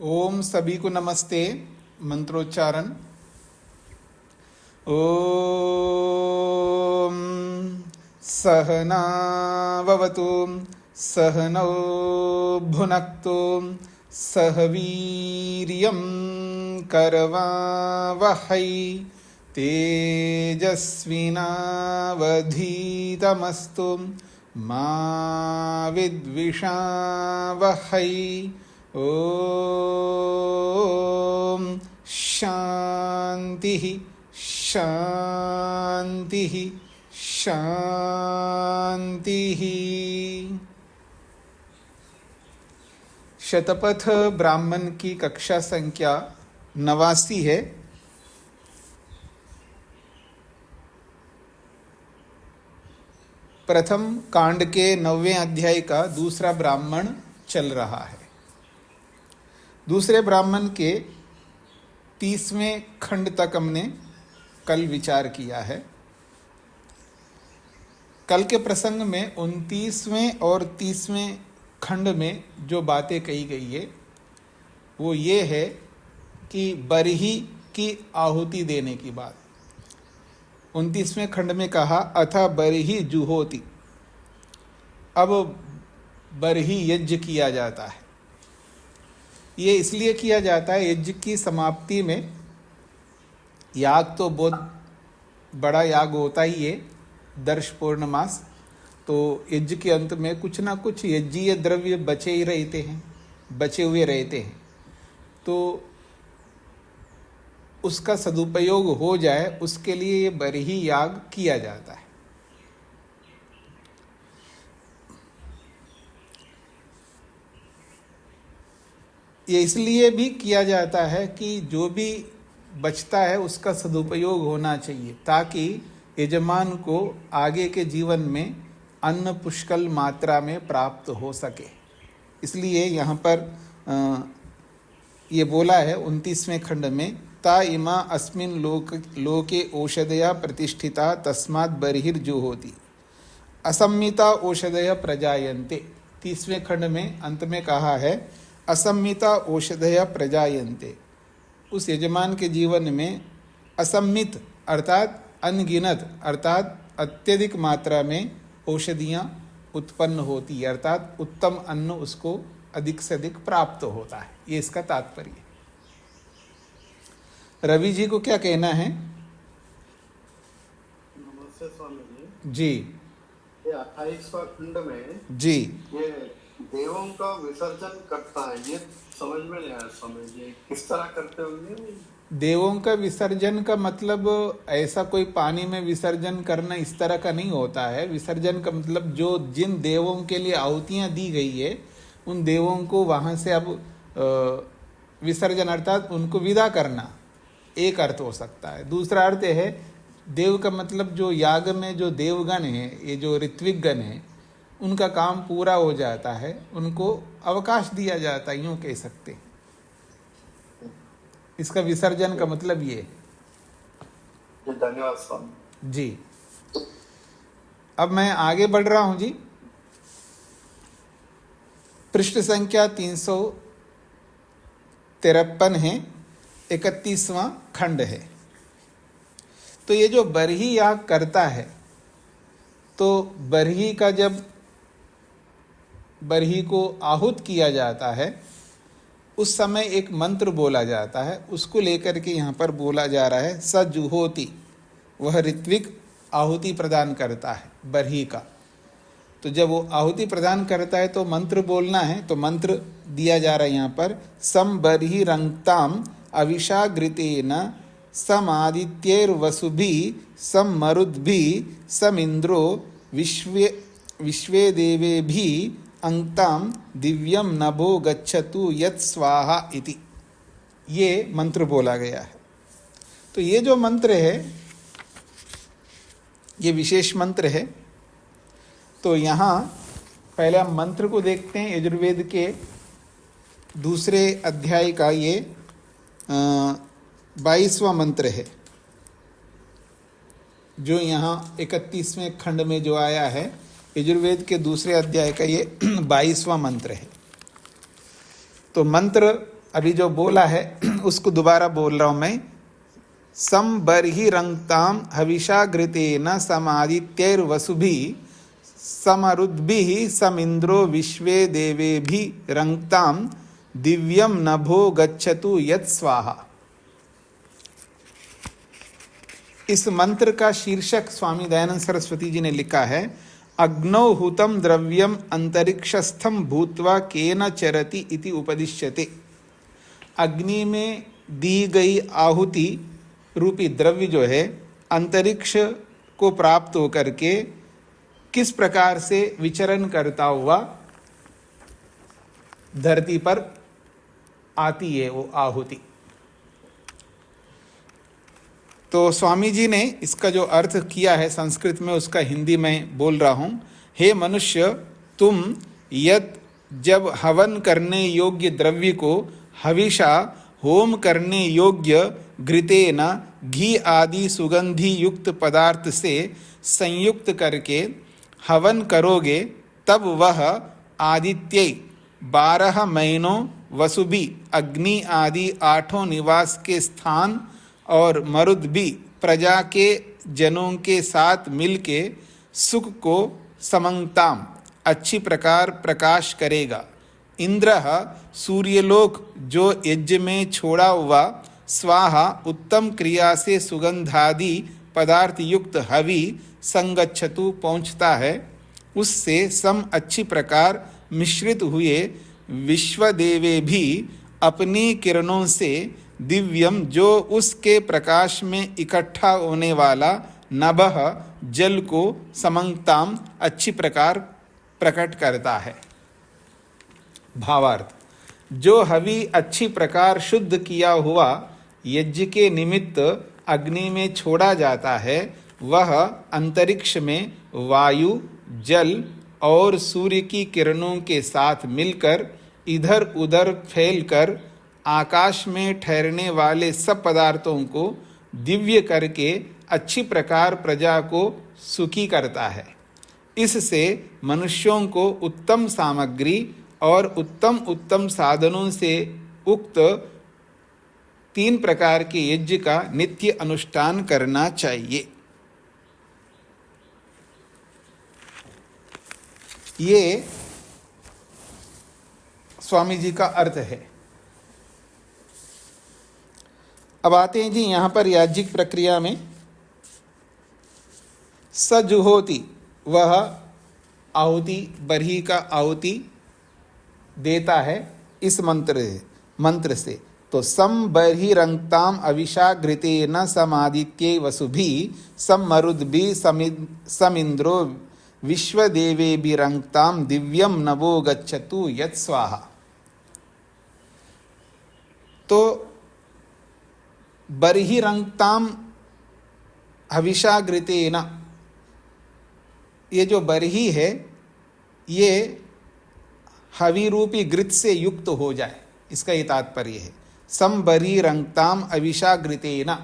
ओम सभी को नमस्ते। मंत्रोच्चारण। ओम सहनाववतु सहनौ भुनक्तु सह वीर्यं करवावहै तेजस्विनावधीतमस्तु मा विद्विषावहै। ओम शांति शांति शांति। शतपथ ब्राह्मण की कक्षा संख्या 89 है। प्रथम कांड के 9वें अध्याय का दूसरा ब्राह्मण चल रहा है। दूसरे ब्राह्मण के 30वें खंड तक हमने कल विचार किया है। कल के प्रसंग में 29वें और 30वें खंड में जो बातें कही गई है वो ये है कि बरही की आहुति देने की बात। 29वें खंड में कहा अथा बरही जुहोति। अब बरही यज्ञ किया जाता है। ये इसलिए किया जाता है, यज्ञ की समाप्ति में याग तो बहुत बड़ा याग होता ही है, दर्श पूर्णमास। तो यज्ञ के अंत में कुछ ना कुछ यज्ञीय द्रव्य बचे ही रहते हैं, बचे हुए रहते हैं। तो उसका सदुपयोग हो जाए उसके लिए ये बरही याग किया जाता है। ये इसलिए भी किया जाता है कि जो भी बचता है उसका सदुपयोग होना चाहिए, ताकि यजमान को आगे के जीवन में अन्न पुष्कल मात्रा में प्राप्त हो सके। इसलिए यहाँ पर ये बोला है 29वें खंड में, ता इमा अस्मिन लोके औषधया प्रतिष्ठिता तस्मात् बर्हिर्जुहोति असम्मिता औषधय प्रजायन्ते। 30वें खंड में अंत में कहा है असम्मिता औषधय प्रजायन्ते। उस यजमान के जीवन में असम्मित अर्थात अनगिनत अर्थात अत्यधिक मात्रा में औषधियाँ उत्पन्न होती है, अर्थात उत्तम अन्न उसको अधिक से अधिक प्राप्त होता है। ये इसका तात्पर्य है। रवि जी को क्या कहना है? नमस्ते स्वामी जी। ये 28वां खंड में जी ये देवों का विसर्जन करता है, ये समझ में नहीं आया स्वामी जी, किस तरह करते होंगे? देवों का विसर्जन का मतलब ऐसा कोई पानी में विसर्जन करना इस तरह का नहीं होता है। विसर्जन का मतलब जो जिन देवों के लिए आहुतियाँ दी गई है उन देवों को वहाँ से अब विसर्जन अर्थात उनको विदा करना एक अर्थ हो सकता है। दूसरा अर्थ है देव का मतलब जो याग में जो देवगण हैं, ये जो ऋत्विक गण हैं, उनका काम पूरा हो जाता है, उनको अवकाश दिया जाता है, यूँ कह सकते। इसका विसर्जन का मतलब ये। धन्यवाद स्वामी जी। अब मैं आगे बढ़ रहा हूँ जी। पृष्ठ संख्या 353 है, 31वां खंड है। तो ये जो बरही याग करता है, तो बरही का जब बरही को आहुत किया जाता है उस समय एक मंत्र बोला जाता है, उसको लेकर के यहाँ पर बोला जा रहा है स जुहोति। वह ऋत्विक आहुति प्रदान करता है बरही का। तो जब वो आहुति प्रदान करता है तो मंत्र बोलना है। तो मंत्र दिया जा रहा है यहाँ पर, सम बरही रंगताम अविषागृतेन समादित्यैर्वसुभि सम मरुद्भि सम इंद्रो विश्वे देवेभि अंगताम दिव्यम नभो गच्छतु यत् स्वाहा इति। ये मंत्र बोला गया है। तो ये जो मंत्र है ये विशेष मंत्र है। तो यहाँ पहले हम मंत्र को देखते हैं। यजुर्वेद के दूसरे अध्याय का ये 22वां मंत्र है, जो यहाँ 31वें खंड में जो आया है। यजुर्वेद के दूसरे अध्याय का ये 22वां मंत्र है। तो मंत्र अभी जो बोला है उसको दोबारा बोल रहा हूं मैं। संबर्हिरंक्ताम हविषाघृतेन समादित्यैर्वसुभिः समरुद्भिः समिन्द्रो विश्वे देवेभिः रंक्ताम दिव्यम नभो गच्छतु यत् स्वाहा। इस मंत्र का शीर्षक स्वामी दयानंद सरस्वती जी ने लिखा है, अग्नौ हुतम द्रव्यम अंतरिक्षस्थम भूत्वा केन चरति इति उपदिश्यते। अग्नि में दी गई आहुति रूपी द्रव्य जो है अंतरिक्ष को प्राप्त होकर के किस प्रकार से विचरण करता हुआ धरती पर आती है वो आहुति। तो स्वामी जी ने इसका जो अर्थ किया है संस्कृत में, उसका हिंदी में बोल रहा हूं। हे मनुष्य, तुम जब हवन करने योग्य द्रव्य को हविषा होम करने योग्य घृतेन घी आदि सुगंधि युक्त पदार्थ से संयुक्त करके हवन करोगे, तब वह आदित्य 12 महीनों वसुभि अग्नि आदि 8 निवास के स्थान और मरुद भी प्रजा के जनों के साथ मिलके सुख को समंगताम अच्छी प्रकार प्रकाश करेगा। इंद्र सूर्यलोक जो यज्ञ में छोड़ा हुआ स्वाहा उत्तम क्रिया से सुगंधादि पदार्थ युक्त हवि संगच्छतु पहुँचता है, उससे सम अच्छी प्रकार मिश्रित हुए विश्वदेवे भी अपनी किरणों से दिव्यम जो उसके प्रकाश में इकट्ठा होने वाला नभः जल को समंगताम अच्छी प्रकार प्रकट करता है। भावार्थ, जो हवि अच्छी प्रकार शुद्ध किया हुआ यज्ञ के निमित्त अग्नि में छोड़ा जाता है, वह अंतरिक्ष में वायु, जल और सूर्य की किरणों के साथ मिलकर इधर उधर फैलकर आकाश में ठहरने वाले सब पदार्थों को दिव्य करके अच्छी प्रकार प्रजा को सुखी करता है। इससे मनुष्यों को उत्तम सामग्री और उत्तम उत्तम साधनों से उक्त 3 प्रकार के यज्ञ का नित्य अनुष्ठान करना चाहिए। ये स्वामी जी का अर्थ है। अब आते हैं जी यहाँ पर याज्ञिक प्रक्रिया में। सजुहोति, वह आहुति बरही का आहुति देता है इस मंत्र से। तो सम बर्हिरंक्ताम अविषा घृतेन समादित्ये वसुभि सम मरुद्भि समिन्द्रो विश्वदेवेभिरंक्ताम दिव्यम नभो गच्छतु यत् स्वाहा। तो बर्हिरंक्ताम हविषा घृतेन, ये जो बरही है ये हवि रूपी घृत से युक्त हो जाए, इसका ये तात्पर्य है। सम बर्हिरंक्ताम अविषा घृतेन,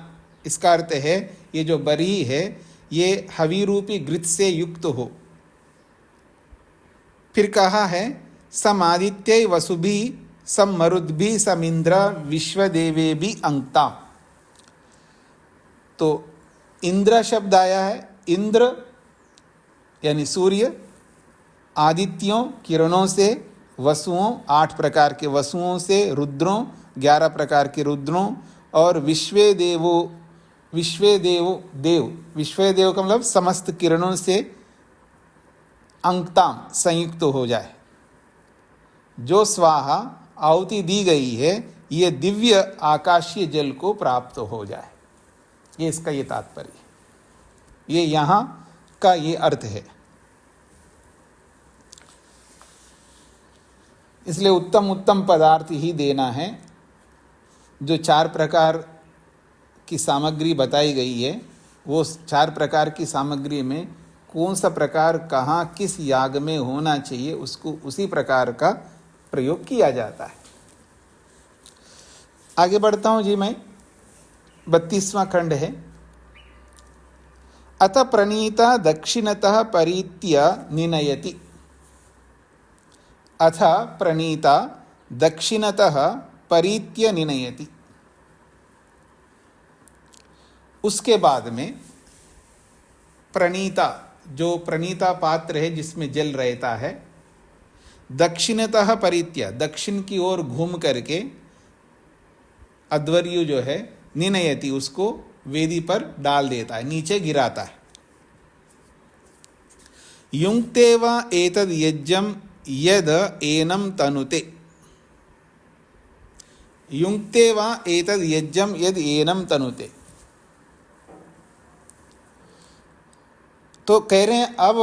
इसका अर्थ है ये जो बरही है ये हवि रूपी घृत से युक्त हो। फिर कहा है समादित्य वसुभि सम मरुद्भि समिन्द्र विश्वदेवेभि अंक्ताम। तो इंद्र शब्द आया है। इंद्र यानी सूर्य, आदित्यों किरणों से, वसुओं 8 प्रकार के वसुओं से, रुद्रों 11 प्रकार के रुद्रों, और विश्वेदेव का मतलब समस्त किरणों से अंक्ताम संयुक्त हो जाए। जो स्वाहा आहुति दी गई है ये दिव्य आकाशीय जल को प्राप्त हो जाए, ये इसका ये तात्पर्य है। ये यहाँ का ये अर्थ है। इसलिए उत्तम उत्तम पदार्थ ही देना है। जो 4 प्रकार की सामग्री बताई गई है वो 4 प्रकार की सामग्री में कौन सा प्रकार कहाँ किस याग में होना चाहिए उसको उसी प्रकार का प्रयोग किया जाता है। आगे बढ़ता हूँ जी मैं। 32वां खंड है। अथ प्रणीता दक्षिणतः परीत्य निनयति। अथ प्रणीता दक्षिणतः परीत्य निनयति। उसके बाद में प्रणीता, जो प्रणीता पात्र है जिसमें जल रहता है, दक्षिणतः परित्य, दक्षिण की ओर घूम करके अध्वर्यु जो है निनयति, उसको वेदी पर डाल देता है, नीचे गिराता है। युंक्ते वा एतद् यज्ञं यद एनं तनुते। युंक्ते वा एतद् यज्ञं यद एनं तनुते। तो कह रहे हैं अब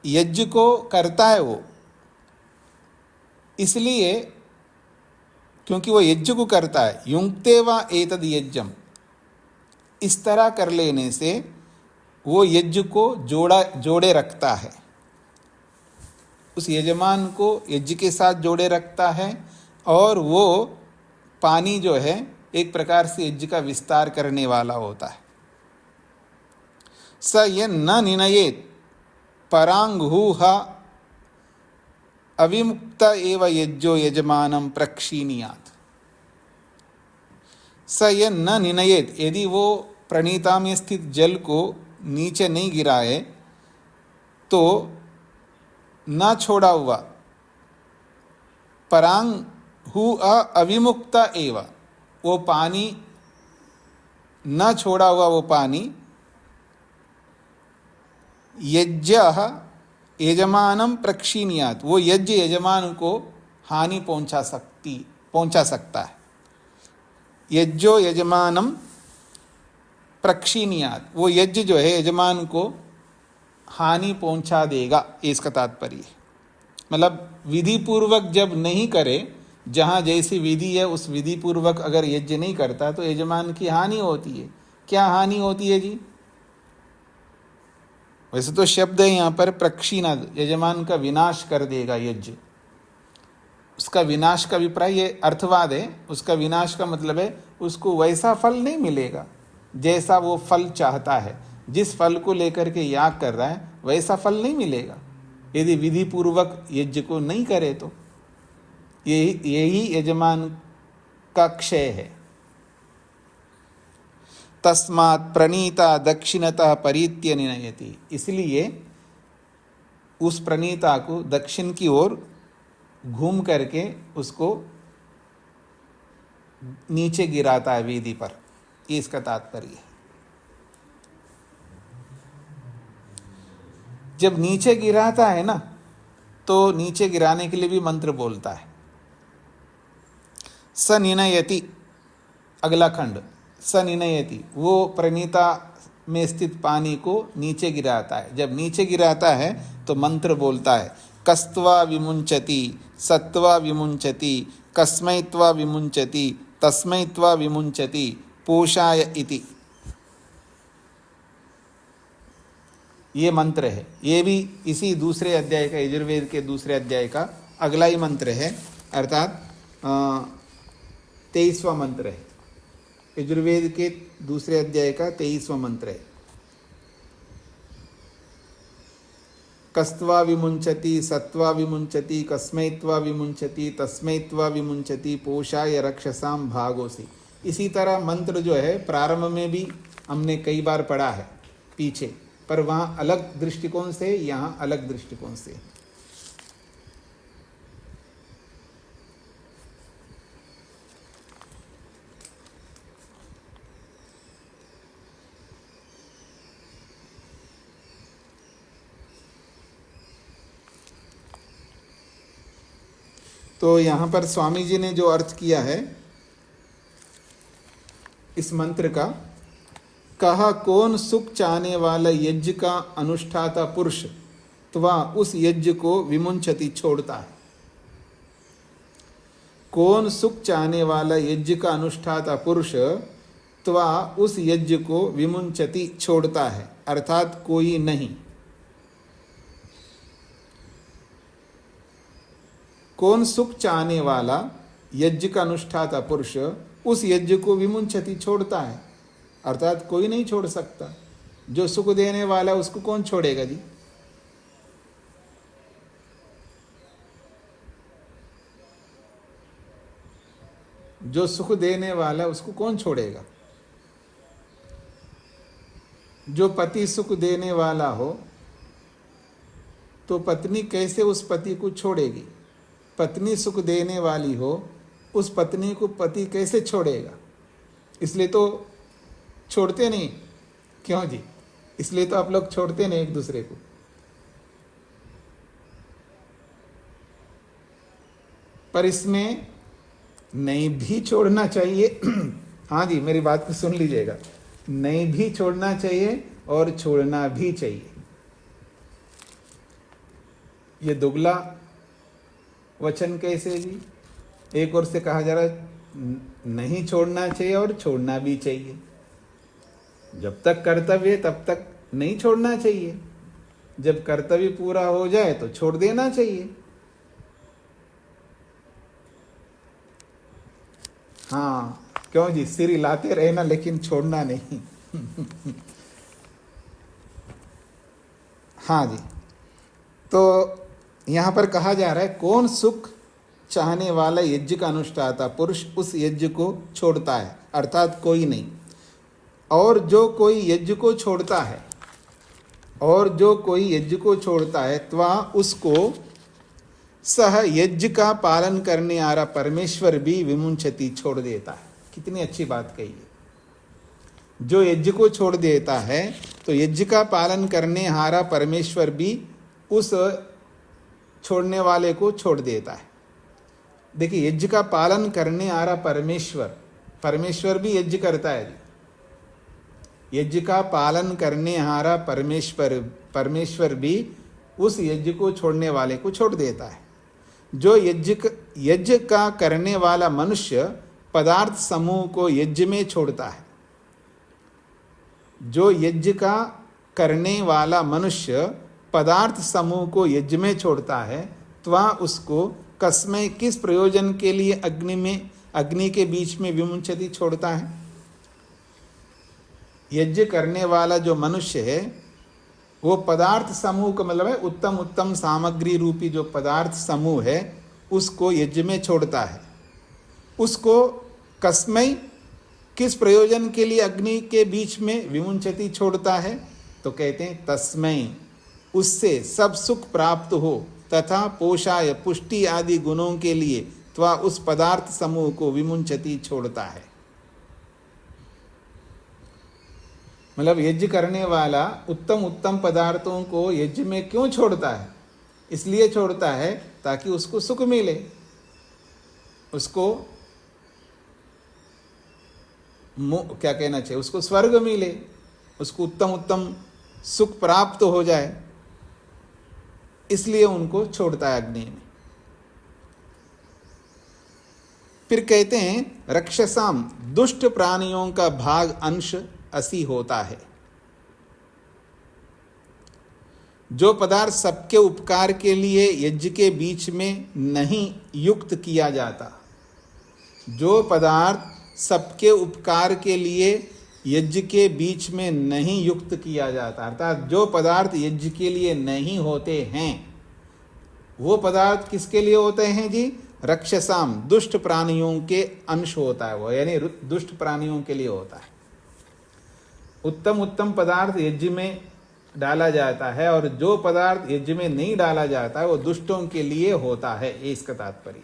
यज्ञ को करता है वो, इसलिए क्योंकि वो यज्ञ को करता है, युंक्ते वा एतद् यज्ञं, इस तरह कर लेने से वो यज्ञ को जोड़े रखता है, उस यजमान को यज्ञ के साथ जोड़े रखता है, और वो पानी जो है एक प्रकार से यज्ञ का विस्तार करने वाला होता है। स य न निनयेत परांगुह अविमुक्त एव यज्ञो यजमानं प्रक्षीणीयात्। स य न निनयेत, यदि वो प्रणीता में स्थित जल को नीचे नहीं गिराए तो न छोड़ा हुआ, परांगुह अविमुक्त एव, वो पानी न छोड़ा हुआ वो पानी यज्ञ यजमानं प्रक्षीणीयात्, वो यज्ञ यजमान को हानि पहुंचा सकता है। यज्ञो यजमानं प्रक्षीणीयात्, वो यज्ञ जो है यजमान को हानि पहुंचा देगा, इसका तात्पर्य। मतलब विधि पूर्वक जब नहीं करे, जहाँ जैसी विधि है उस विधि पूर्वक अगर यज्ञ नहीं करता तो यजमान की हानि होती है। क्या हानि होती है जी? वैसे तो शब्द है यहाँ पर प्रक्षीणा, यजमान का विनाश कर देगा यज्ञ। उसका विनाश का अभिप्राय ये अर्थवाद है, उसका विनाश का मतलब है उसको वैसा फल नहीं मिलेगा जैसा वो फल चाहता है। जिस फल को लेकर के याग कर रहा है वैसा फल नहीं मिलेगा यदि विधि पूर्वक यज्ञ को नहीं करे तो। यही यजमान का क्षय है। तस्मात् प्रणीता दक्षिणतः परीत्य निनयति, इसलिए उस प्रणीता को दक्षिण की ओर घूम करके उसको नीचे गिराता है वेदी पर, ये इसका तात्पर्य है। जब नीचे गिराता है ना, तो नीचे गिराने के लिए भी मंत्र बोलता है। स निनयति, अगला खंड, स निनयति, वो प्रणीता में स्थित पानी को नीचे गिराता है। जब नीचे गिराता है तो मंत्र बोलता है, कस्त्वा विमुंचति, सत्वा विमुंचति, कस्मैत्वा विमुंचति, तस्मैत्वा विमुंचति, पोषाय इति। ये मंत्र है। ये भी इसी दूसरे अध्याय का, यजुर्वेद के दूसरे अध्याय का अगला ही मंत्र है, अर्थात 23वां मंत्र है। यजुर्वेद के दूसरे अध्याय का 23वां मंत्र है। कस्त्वा विमुंचति, सत्वा विमुंचति, कस्मैत्वा विमुंचति, तस्मैत्वा विमुंचति, पोषाय रक्षसाम भागोसी। इसी तरह मंत्र जो है प्रारंभ में भी हमने कई बार पढ़ा है पीछे, पर वहाँ अलग दृष्टिकोण से, यहाँ अलग दृष्टिकोण से। तो यहाँ पर स्वामी जी ने जो अर्थ किया है इस मंत्र का, कहा कौन सुख चाहने वाला यज्ञ का अनुष्ठाता पुरुष त्वा उस यज्ञ को विमुंचति छोड़ता है। कौन सुख चाहने वाला यज्ञ का अनुष्ठाता पुरुष त्वा उस यज्ञ को विमुंचति छोड़ता है, अर्थात कोई नहीं। कौन सुख चाहने वाला यज्ञ का अनुष्ठाता पुरुष उस यज्ञ को विमुंचति छोड़ता है, अर्थात कोई नहीं छोड़ सकता। जो सुख देने वाला उसको कौन छोड़ेगा जी? जो सुख देने वाला उसको कौन छोड़ेगा? जो पति सुख देने वाला हो तो पत्नी कैसे उस पति को छोड़ेगी? पत्नी सुख देने वाली हो उस पत्नी को पति कैसे छोड़ेगा? इसलिए तो छोड़ते नहीं। क्यों जी? इसलिए तो आप लोग छोड़ते नहीं एक दूसरे को। पर इसमें नहीं भी छोड़ना चाहिए। हाँ जी, मेरी बात को सुन लीजिएगा। नहीं भी छोड़ना चाहिए और छोड़ना भी चाहिए। ये दुगला वचन कैसे जी? एक ओर से कहा जा रहा है नहीं छोड़ना चाहिए और छोड़ना भी चाहिए। जब तक कर्तव्य है तब तक नहीं छोड़ना चाहिए, जब कर्तव्य पूरा हो जाए तो छोड़ देना चाहिए। हाँ, क्यों जी? सिर हिलाते रहना लेकिन छोड़ना नहीं। हाँ जी, तो यहां पर कहा जा रहा है कौन सुख चाहने वाला यज्ञ का अनुष्ठाता पुरुष उस यज्ञ को छोड़ता है, अर्थात कोई नहीं। और जो कोई यज्ञ को छोड़ता है, और जो कोई यज्ञ को छोड़ता है त्वा उसको सह यज्ञ का पालन करने आ रहा परमेश्वर भी विमुंचति छोड़ देता है। कितनी अच्छी बात कही है। जो यज्ञ को छोड़ देता है तो यज्ञ का पालन करने हारा परमेश्वर भी उस छोड़ने वाले को छोड़ देता है। देखिए, यज्ञ का पालन करने आ रहा परमेश्वर, परमेश्वर भी यज्ञ करता है जी। यज्ञ का पालन करने हारा परमेश्वर भी उस यज्ञ को छोड़ने वाले को छोड़ देता है। जो यज्ञ का करने वाला मनुष्य पदार्थ समूह को यज्ञ में छोड़ता है, जो यज्ञ का करने वाला मनुष्य पदार्थ समूह को यज्ञ में छोड़ता है तो वह उसको कसमय किस प्रयोजन के लिए अग्नि के बीच में विमुंचति छोड़ता है? यज्ञ करने वाला जो मनुष्य है वो पदार्थ समूह का मतलब है उत्तम उत्तम सामग्री रूपी जो पदार्थ समूह है उसको यज्ञ में छोड़ता है। उसको कसमय किस प्रयोजन के लिए अग्नि के बीच में विमुंचति छोड़ता है? तो कहते हैं तस्मय, उससे सब सुख प्राप्त हो तथा पोषाय पुष्टि आदि गुणों के लिए त्वा उस पदार्थ समूह को विमुंचति छोड़ता है। मतलब यज्ञ करने वाला उत्तम उत्तम पदार्थों को यज्ञ में क्यों छोड़ता है? इसलिए छोड़ता है ताकि उसको सुख मिले, उसको क्या कहना चाहिए, उसको स्वर्ग मिले, उसको उत्तम उत्तम सुख प्राप्त हो जाए, इसलिए उनको छोड़ता है अग्नि में। फिर कहते हैं रक्षसाम दुष्ट प्राणियों का भाग अंश असी होता है। जो पदार्थ सबके उपकार के लिए यज्ञ के बीच में नहीं युक्त किया जाता, जो पदार्थ सबके उपकार के लिए यज्ञ के बीच में नहीं युक्त किया जाता, अर्थात जो पदार्थ यज्ञ के लिए नहीं होते हैं, वो पदार्थ किसके लिए होते हैं जी? रक्षसाम दुष्ट प्राणियों के अंश होता है वो, यानी दुष्ट प्राणियों के लिए होता है। उत्तम उत्तम पदार्थ यज्ञ में डाला जाता है और जो पदार्थ यज्ञ में नहीं डाला जाता है वो दुष्टों के लिए होता है, ये इसका तात्पर्य।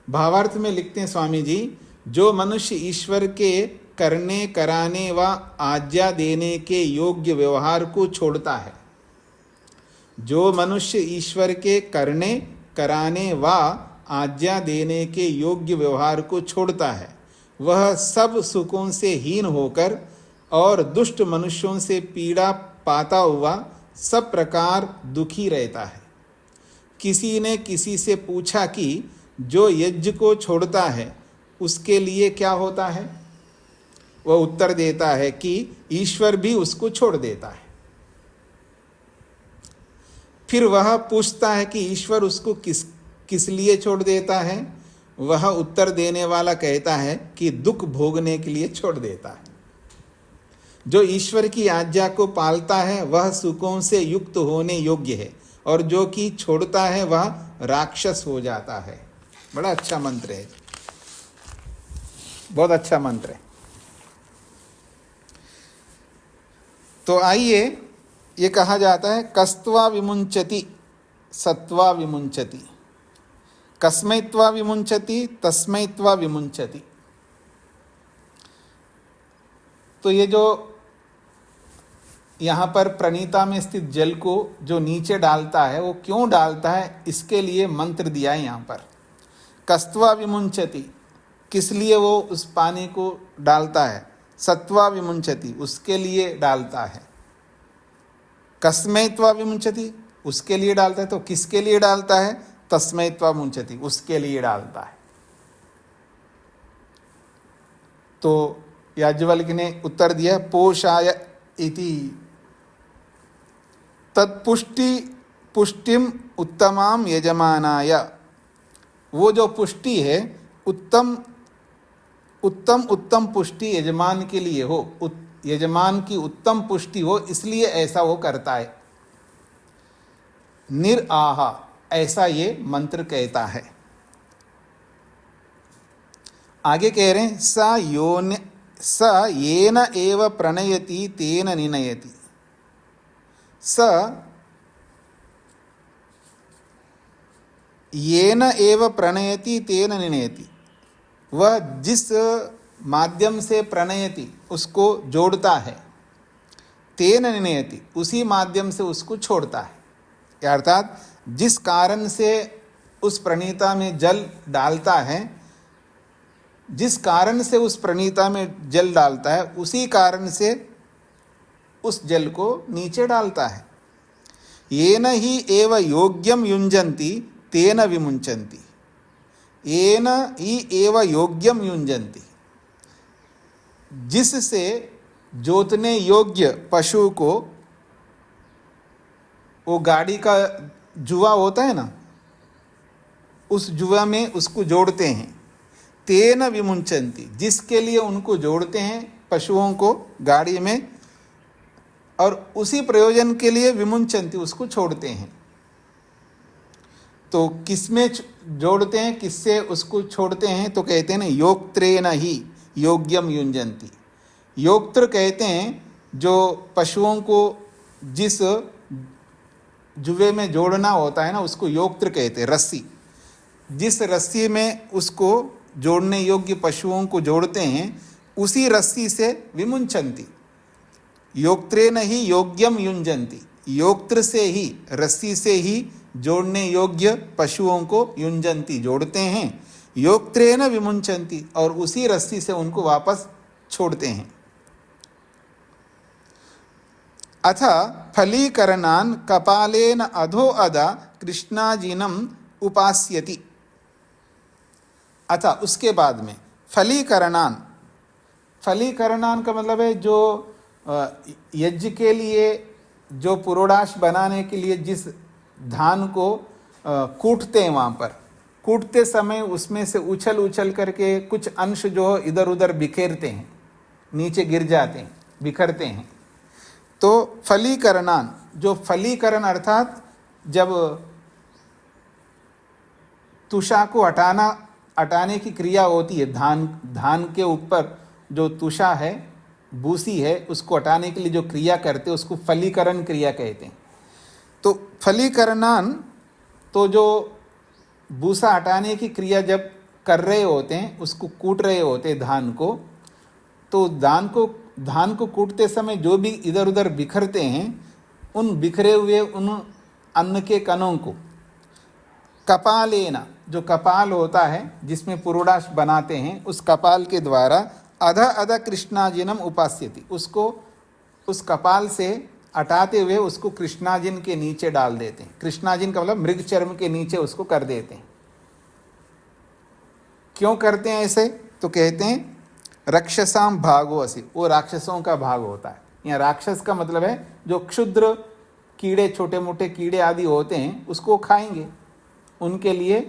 भावार्थ में लिखते हैं स्वामी जी, जो मनुष्य ईश्वर के करने कराने व आज्ञा देने के योग्य व्यवहार को छोड़ता है, जो मनुष्य ईश्वर के करने कराने व आज्ञा देने के योग्य व्यवहार को छोड़ता है, वह सब सुखों से हीन होकर और दुष्ट मनुष्यों से पीड़ा पाता हुआ सब प्रकार दुखी रहता है। किसी ने किसी से पूछा कि जो यज्ञ को छोड़ता है उसके लिए क्या होता है? वह उत्तर देता है कि ईश्वर भी उसको छोड़ देता है। फिर वह पूछता है कि ईश्वर उसको किस लिए छोड़ देता है? वह उत्तर देने वाला कहता है कि दुख भोगने के लिए छोड़ देता है। जो ईश्वर की आज्ञा को पालता है वह सुखों से युक्त होने योग्य है, और जो कि छोड़ता है वह राक्षस हो जाता है। बड़ा अच्छा मंत्र है। बहुत अच्छा मंत्र है। तो आइए, ये कहा जाता है कस्त्वा विमुंचति सत्वा विमुंचति, कस्मैत्वा विमुंचति तस्मैत्वा विमुंचति। तो ये जो यहाँ पर प्रणीता में स्थित जल को जो नीचे डालता है, वो क्यों डालता है, इसके लिए मंत्र दिया है यहाँ पर। कस्त्वा विमुंचति, किस लिए वो उस पानी को डालता है। सत्वा विमुंचति, उसके लिए डालता है। कस्मैत्वा विमुंचति, उसके लिए डालता है। तो किसके लिए डालता है, तस्मैत्वा मुंचति, उसके लिए डालता है। तो याज्ञवल्क्य ने उत्तर दिया पोषाय इति पुष्टिम उत्तमाम यजमानाय। वो जो पुष्टि है उत्तम पुष्टि यजमान के लिए हो, यजमान की उत्तम पुष्टि हो, इसलिए ऐसा वो करता है। निराह, ऐसा ये मंत्र कहता है। आगे कह रहे हैं स येन एव प्रणयति तेन निनयति। स येन एव प्रणयति तेन निनयति, वह जिस माध्यम से प्रणयति, उसको जोड़ता है, तेन निनयति, उसी माध्यम से उसको छोड़ता है। अर्थात जिस कारण से उस प्रणीता में जल डालता है, जिस कारण से उस प्रणीता में जल डालता है, उसी कारण से उस जल को नीचे डालता है। येन ही एव योग्यम युञ्जन्ति तेन विमुञ्चन्ति। येन ही एव योग्यम युञ्जन्ति, जिससे जोतने योग्य पशु को, वो गाड़ी का जुआ होता है ना, उस जुआ में उसको जोड़ते हैं। तेन विमुंचन्ति, जिसके लिए उनको जोड़ते हैं पशुओं को गाड़ी में, और उसी प्रयोजन के लिए विमुंचन्ति, उसको छोड़ते हैं। तो किसमें जोड़ते हैं, किससे उसको छोड़ते हैं, तो कहते हैं ना योक्त्रेन ही योग्यम युञ्जन्ति। योक्त्र कहते हैं जो पशुओं को जिस जुए में जोड़ना होता है ना, उसको योक्त्र कहते हैं। रस्सी, जिस रस्सी में उसको जोड़ने योग्य पशुओं को जोड़ते हैं, उसी रस्सी से विमुंचन्ति। योक्त्रेन ही योग्यम युञ्जन्ति, योक्त्र से ही, रस्सी से ही जोड़ने योग्य पशुओं को युञ्जन्ति, जोड़ते हैं। योक्त्रेन विमुंचन्ति, और उसी रस्सी से उनको वापस छोड़ते हैं। अथ फलीकरणान कपालेन अधो अदा कृष्णाजिनम उपास्यति। अथा, उसके बाद में फलीकरणान, फलीकरणान का मतलब है जो यज्ञ के लिए, जो पुरोडाश बनाने के लिए जिस धान को कूटते हैं, वहाँ पर कूटते समय उसमें से उछल उछल करके कुछ अंश जो इधर उधर बिखेरते हैं, नीचे गिर जाते हैं, बिखरते हैं। तो फलीकरणान, जो फलीकरण अर्थात जब तुषा को हटाने की क्रिया होती है, धान के ऊपर जो तुषा है, बूसी है, उसको हटाने के लिए जो क्रिया करते हैं, उसको फलीकरण क्रिया कहते हैं। तो फलीकरणान, तो जो बूसा हटाने की क्रिया जब कर रहे होते हैं, उसको कूट रहे होते हैं धान को, तो धान को कूटते समय जो भी इधर उधर बिखरते हैं, उन बिखरे हुए उन अन्न के कणों को कपालेना, जो कपाल होता है जिसमें पुरोडाश बनाते हैं, उस कपाल के द्वारा अधा अधा कृष्णाजिनम उपास्यति, उसको उस कपाल से हटाते हुए उसको कृष्णाजिन के नीचे डाल देते हैं। कृष्णाजिन का मतलब मृग चर्म के नीचे उसको कर देते हैं। क्यों करते हैं ऐसे, तो कहते हैं रक्षसाम भागो असि, वो राक्षसों का भाग होता है। यहाँ राक्षस का मतलब है जो क्षुद्र कीड़े, छोटे मोटे कीड़े आदि होते हैं, उसको खाएंगे, उनके लिए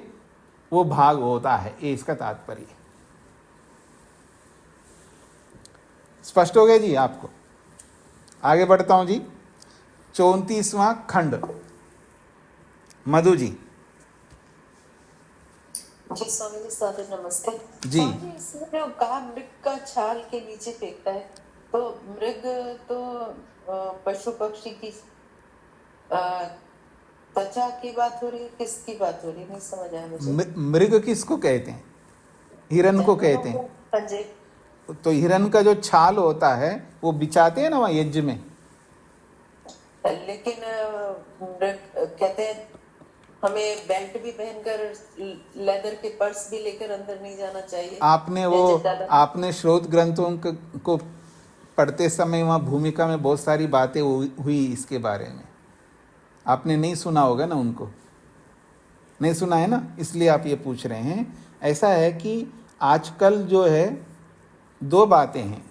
वो भाग होता है, ये इसका तात्पर्य है। स्पष्ट हो गया जी आपको? आगे बढ़ता हूं जी। 34वां खंड, मधु जी। जी स्वामी जी, सादर नमस्ते। जी। स्वामी जी, इसमें जो कहा मृग का छाल के नीचे फेंकता है, तो मृग तो पशु पक्षी की अ, त्वचा की बात हो रही है, किसकी बात हो रही है, नहीं समझ आया मुझे। मृग किसको कहते हैं? हिरन को जानवरों कहते को हैं। पंजे। तो हिरन का जो छाल होता है वो बिछाते हैं ना वहाँ यज्ञ में। लेकिन मृग कहते हैं हमें बेल्ट भी पहनकर लेदर के पर्स भी लेकर अंदर नहीं जाना चाहिए। आपने स्रोत ग्रंथों को पढ़ते समय वहाँ भूमिका में बहुत सारी बातें हुई इसके बारे में। आपने नहीं सुना होगा ना, उनको नहीं सुना है ना, इसलिए आप ये पूछ रहे हैं। ऐसा है कि आजकल जो है दो बातें हैं,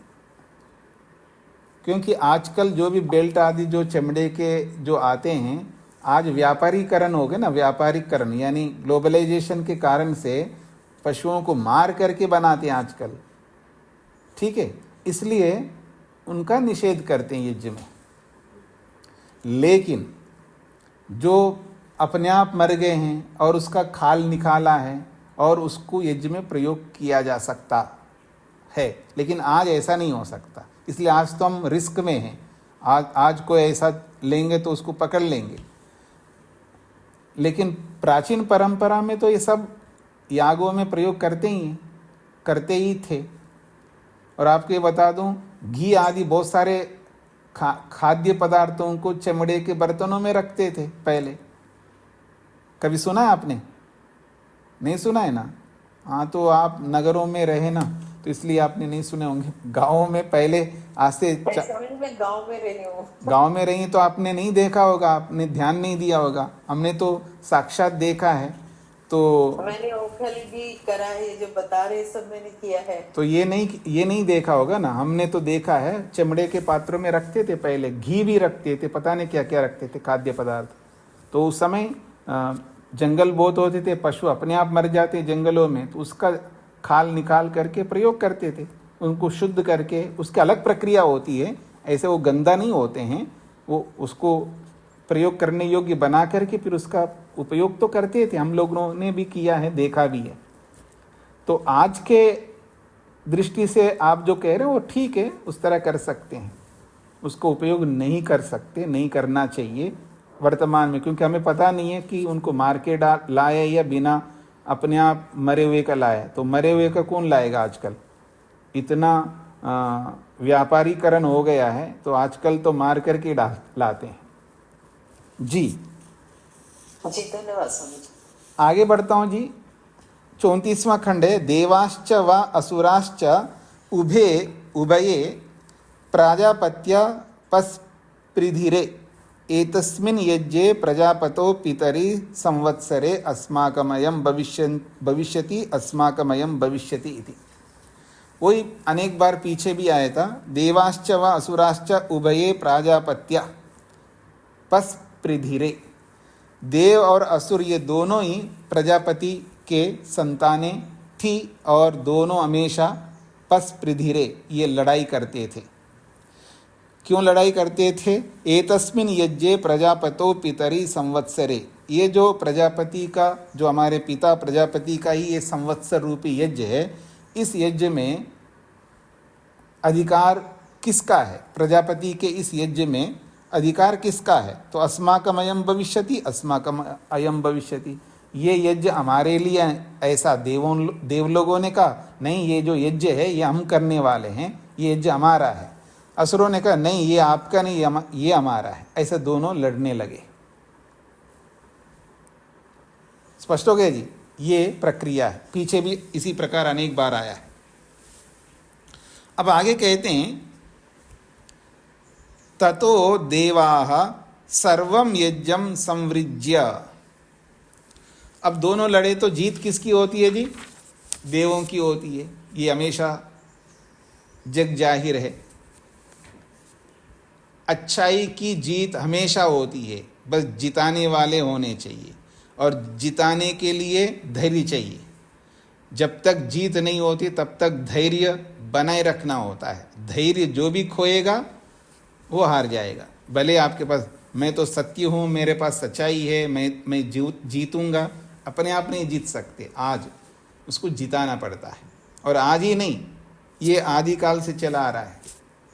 क्योंकि आजकल जो भी बेल्ट आदि जो चमड़े के जो आते हैं, आज व्यापारीकरण हो गए ना, व्यापारीकरण यानी ग्लोबलाइजेशन के कारण से पशुओं को मार करके बनाते हैं आजकल, ठीक है, इसलिए उनका निषेध करते हैं यज्ञ में। लेकिन जो अपने आप मर गए हैं और उसका खाल निकाला है और उसको यज्ञ में प्रयोग किया जा सकता है, लेकिन आज ऐसा नहीं हो सकता, इसलिए आज तो हम रिस्क में हैं। आज कोई ऐसा लेंगे तो उसको पकड़ लेंगे, लेकिन प्राचीन परंपरा में तो ये सब यागों में प्रयोग करते ही थे। और आपको ये बता दूं, घी आदि बहुत सारे खाद्य पदार्थों को चमड़े के बर्तनों में रखते थे पहले। कभी सुना है आपने? नहीं सुना है ना? हाँ, तो आप नगरों में रहे ना, तो इसलिए आपने नहीं सुने होंगे। गाँव में पहले आज से मैं गांव में रही हूँ। गाँव में रही तो आपने नहीं देखा होगा, आपने ध्यान नहीं दिया होगा। हमने तो साक्षात देखा है। तो मैंने ओखल भी करा है, जो बता रहे सब मैंने किया है। तो ये नहीं देखा होगा ना, हमने तो देखा है। चमड़े के पात्रों में रखते थे पहले, घी भी रखते थे, पता नहीं क्या क्या रखते थे खाद्य पदार्थ। तो उस समय जंगल बहुत होते थे, पशु अपने आप मर जाते जंगलों में, तो उसका खाल निकाल करके प्रयोग करते थे, उनको शुद्ध करके। उसकी अलग प्रक्रिया होती है, ऐसे वो गंदा नहीं होते हैं, वो उसको प्रयोग करने योग्य बना करके फिर उसका उपयोग तो करते थे। हम लोगों ने भी किया है, देखा भी है। तो आज के दृष्टि से आप जो कह रहे हो वो ठीक है, उस तरह कर सकते हैं, उसको उपयोग नहीं कर सकते, नहीं करना चाहिए वर्तमान में, क्योंकि हमें पता नहीं है कि उनको मार के लाया या बिना अपने आप मरे हुए का लाया। तो मरे हुए का कौन लाएगा आजकल? इतना व्यापारीकरण हो गया है, तो आजकल तो मार करके लाते हैं। जी धन्यवाद स्वामी जी। आगे बढ़ता हूँ जी। 34वां खंड है। देवाश्च व असुराश्च उभये प्राजापत्य पस्पृधिरे एतस्मिन् यज्ञे प्रजापतो पितरि संवत्सरे अस्माकमयं भविष्यति अस्माकमयं भविष्यति इति। वही अनेक बार पीछे भी आया था। देवाश्च व असुराश्च उभये प्राजापत्य पस्पृधिरे। देव और असुर ये दोनों ही प्रजापति के संतानें थी और दोनों हमेशा पस्पृधिरे ये लड़ाई करते थे। क्यों लड़ाई करते थे? एतस्मिन् यज्ञे प्रजापतो पितरि संवत्सरे। ये जो प्रजापति का, जो हमारे पिता प्रजापति का ही ये संवत्सर रूपी यज्ञ है, इस यज्ञ में अधिकार किसका है? प्रजापति के इस यज्ञ में अधिकार किसका है? तो अस्माकम अयम भविष्यति, अस्माकम अयम भविष्यति। ये यज्ञ हमारे लिए, ऐसा देवलोगों ने कहा नहीं, ये जो यज्ञ है ये हम करने वाले हैं, ये यज्ञ हमारा है। असुरों ने कहा नहीं, ये आपका नहीं, ये हमारा है। ऐसे दोनों लड़ने लगे। स्पष्ट हो गया जी? ये प्रक्रिया है, पीछे भी इसी प्रकार अनेक बार आया है। अब आगे कहते हैं ततो देवाः सर्वं यज्ञं संवृज्य। अब दोनों लड़े तो जीत किसकी होती है जी? देवों की होती है। ये हमेशा जग जाहिर है। अच्छाई की जीत हमेशा होती है, बस जिताने वाले होने चाहिए, और जिताने के लिए धैर्य चाहिए। जब तक जीत नहीं होती तब तक धैर्य बनाए रखना होता है। धैर्य जो भी खोएगा वो हार जाएगा। भले आपके पास मैं तो सत्य हूँ, मेरे पास सच्चाई है, मैं जीतूंगा, अपने आप नहीं जीत सकते। आज उसको जिताना पड़ता है। और आज ही नहीं, ये आदिकाल से चला आ रहा है।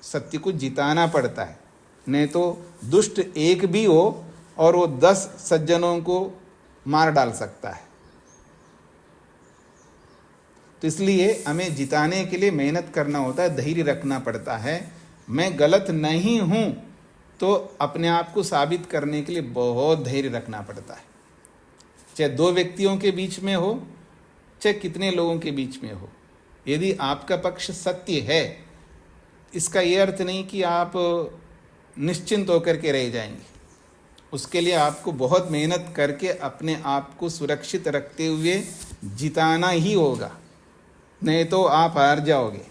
सत्य को जिताना पड़ता है, नहीं तो दुष्ट एक भी हो और वो 10 सज्जनों को मार डाल सकता है। तो इसलिए हमें जिताने के लिए मेहनत करना होता है, धैर्य रखना पड़ता है। मैं गलत नहीं हूं तो अपने आप को साबित करने के लिए बहुत धैर्य रखना पड़ता है, चाहे 2 व्यक्तियों के बीच में हो, चाहे कितने लोगों के बीच में हो। यदि आपका पक्ष सत्य है, इसका ये अर्थ नहीं कि आप निश्चिंत होकर के रह जाएंगे। उसके लिए आपको बहुत मेहनत करके अपने आप को सुरक्षित रखते हुए जिताना ही होगा, नहीं तो आप हार जाओगे।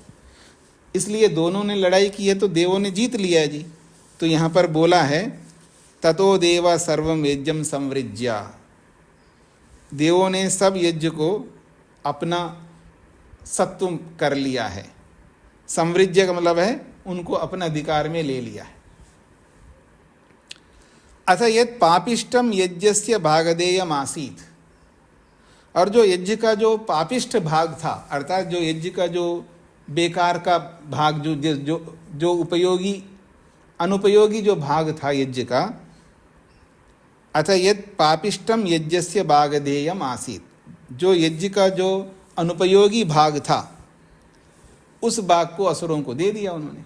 इसलिए दोनों ने लड़ाई की है तो देवों ने जीत लिया है जी। तो यहाँ पर बोला है ततो देवा सर्वम यज्ञम संवृज्या, देवों ने सब यज्ञ को अपना सत्व कर लिया है। संवृज्य का मतलब है उनको अपने अधिकार में ले लिया है। अथ यत् पापिष्टम यज्ञस्य भागधेयम आसीत, और जो यज्ञ का जो पापिष्ठ भाग था, अर्थात जो यज्ञ का जो बेकार का भाग, जो उपयोगी अनुपयोगी जो भाग था यज्ञ का, अथ यत् पापिष्टम यज्ञस्य भागधेयम आसीत, जो यज्ञ का जो अनुपयोगी भाग था उस भाग को असुरों को दे दिया उन्होंने।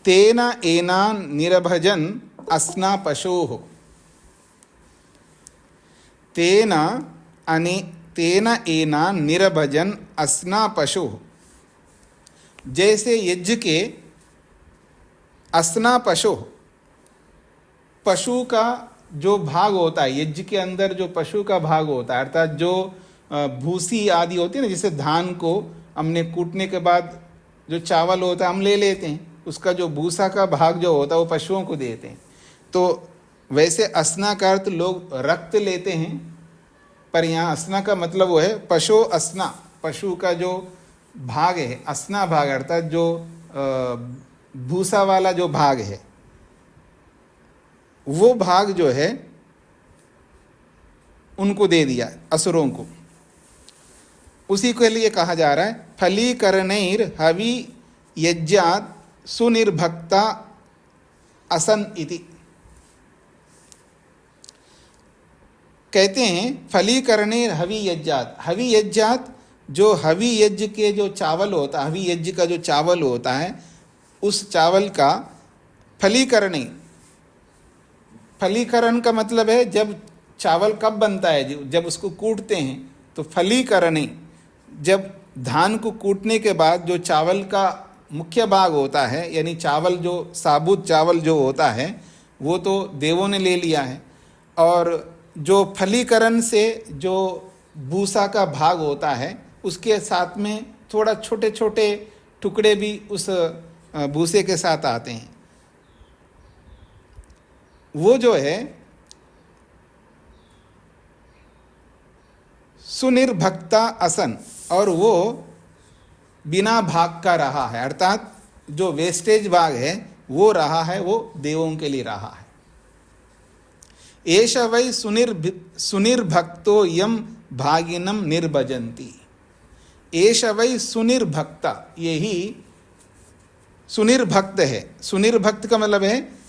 तेन एनान निरभजन अस्ना पशोः, तेन एनान निरभजन अस्ना पशोः, जैसे यज्ञ के अस्ना पशोः, पशु का जो भाग होता है, यज्ञ के अंदर जो पशु का भाग होता है, अर्थात जो भूसी आदि होती है ना, जैसे धान को हमने कूटने के बाद जो चावल होता है हम ले लेते हैं, उसका जो भूसा का भाग जो होता है वो पशुओं को देते हैं। तो वैसे अस्ना का अर्थ लोग रक्त लेते हैं, पर यहाँ अस्ना का मतलब वो है पशु अस्ना, पशु का जो भाग है, अस्ना भाग अर्थात जो भूसा वाला जो भाग है, वो भाग जो है उनको दे दिया असुरों को। उसी के लिए कहा जा रहा है फलीकरणैर हवि यज्ञात् सुनिर्भक्ता असन इति। कहते हैं फलीकरणैर हवि यज्ञात्, हवि यज्ञात् जो हवि यज्ञ के जो चावल होता है, हवि यज्ञ का जो चावल होता है, उस चावल का फलीकरण, फलीकरण का मतलब है जब चावल कब बनता है, जब उसको कूटते हैं तो फलीकरण, जब धान को कूटने के बाद जो चावल का मुख्य भाग होता है, यानी चावल जो साबुत चावल जो होता है वो तो देवों ने ले लिया है, और जो फलीकरण से जो भूसा का भाग होता है उसके साथ में थोड़ा छोटे छोटे टुकड़े भी उस भूसे के साथ आते हैं। वो जो है सुनिर्भक्ता असन, और वो बिना भाग का रहा है, अर्थात जो वेस्टेज भाग है वो रहा है, वो देवों के लिए रहा है। एष वै सुनिर्भक्तो यम भागिनम निर्भजन्ति, एष वै सुनिर्भक्ता, यही सुनिर्भक्त है। सुनिर्भक्त का मतलब है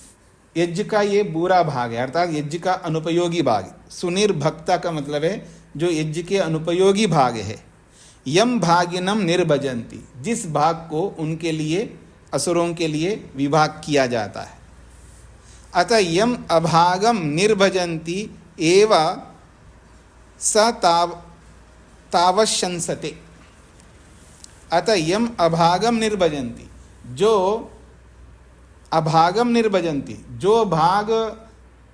यज्ञ का ये बुरा भाग है, अर्थात यज्ञ का अनुपयोगी भाग। सुनिर्भक्ता का मतलब है जो यज्ञ के अनुपयोगी भाग है। यम भागिनम निर्भजन्ति, जिस भाग को उनके लिए, असुरों के लिए विभाग किया जाता है। अतः यम अभागम निर्भजन्ति एव स तावशंसते, अतः यम अभागम निर्भजन्ति, जो अभागम निर्भजन्ति, जो भाग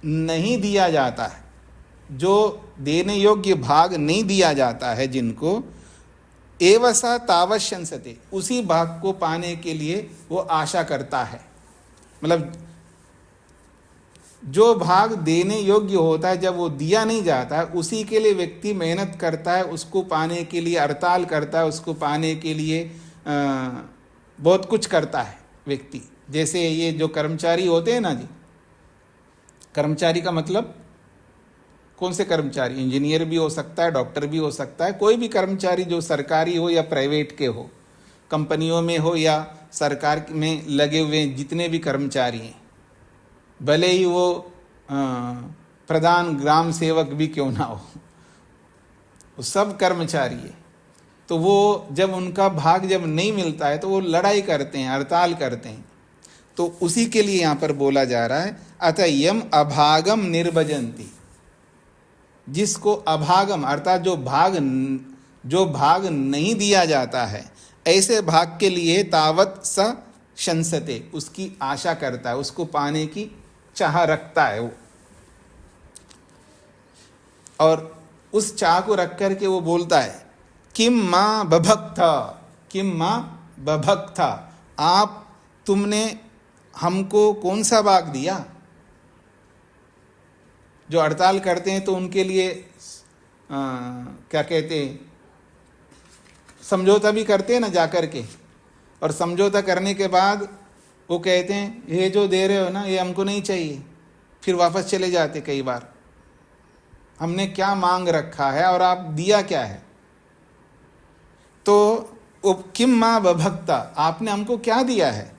नहीं दिया जाता है, जो देने योग्य भाग नहीं दिया जाता है जिनको, एव स तावशंसते, उसी भाग को पाने के लिए वो आशा करता है। मतलब जो भाग देने योग्य होता है जब वो दिया नहीं जाता है, उसी के लिए व्यक्ति मेहनत करता है, उसको पाने के लिए हड़ताल करता है, उसको पाने के लिए बहुत कुछ करता है व्यक्ति। जैसे ये जो कर्मचारी होते हैं ना जी, कर्मचारी का मतलब कौन से कर्मचारी? इंजीनियर भी हो सकता है, डॉक्टर भी हो सकता है, कोई भी कर्मचारी जो सरकारी हो या प्राइवेट के हो, कंपनियों में हो या सरकार में लगे हुए जितने भी कर्मचारी हैं, भले ही वो प्रधान ग्राम सेवक भी क्यों ना हो, वो सब कर्मचारी है। तो वो जब उनका भाग जब नहीं मिलता है तो वो लड़ाई करते हैं, हड़ताल करते हैं। तो उसी के लिए यहाँ पर बोला जा रहा है अतः यम अभागम निर्भजन्ति, जिसको अभागम अर्थात जो भाग नहीं दिया जाता है, ऐसे भाग के लिए तावत स शंसते, उसकी आशा करता है, उसको पाने की चाह रखता है वो, और उस चाह को रख करके वो बोलता है किम माँ बभक्था, किम माँ बभक्था, आप तुमने हमको कौन सा भाग दिया। जो हड़ताल करते हैं तो उनके लिए क्या कहते हैं, समझौता भी करते हैं ना जाकर के, और समझौता करने के बाद वो कहते हैं ये जो दे रहे हो ना ये हमको नहीं चाहिए, फिर वापस चले जाते कई बार। हमने क्या मांग रखा है और आप दिया क्या है। तो वो किम माँ बभक्ता, आपने हमको क्या दिया है,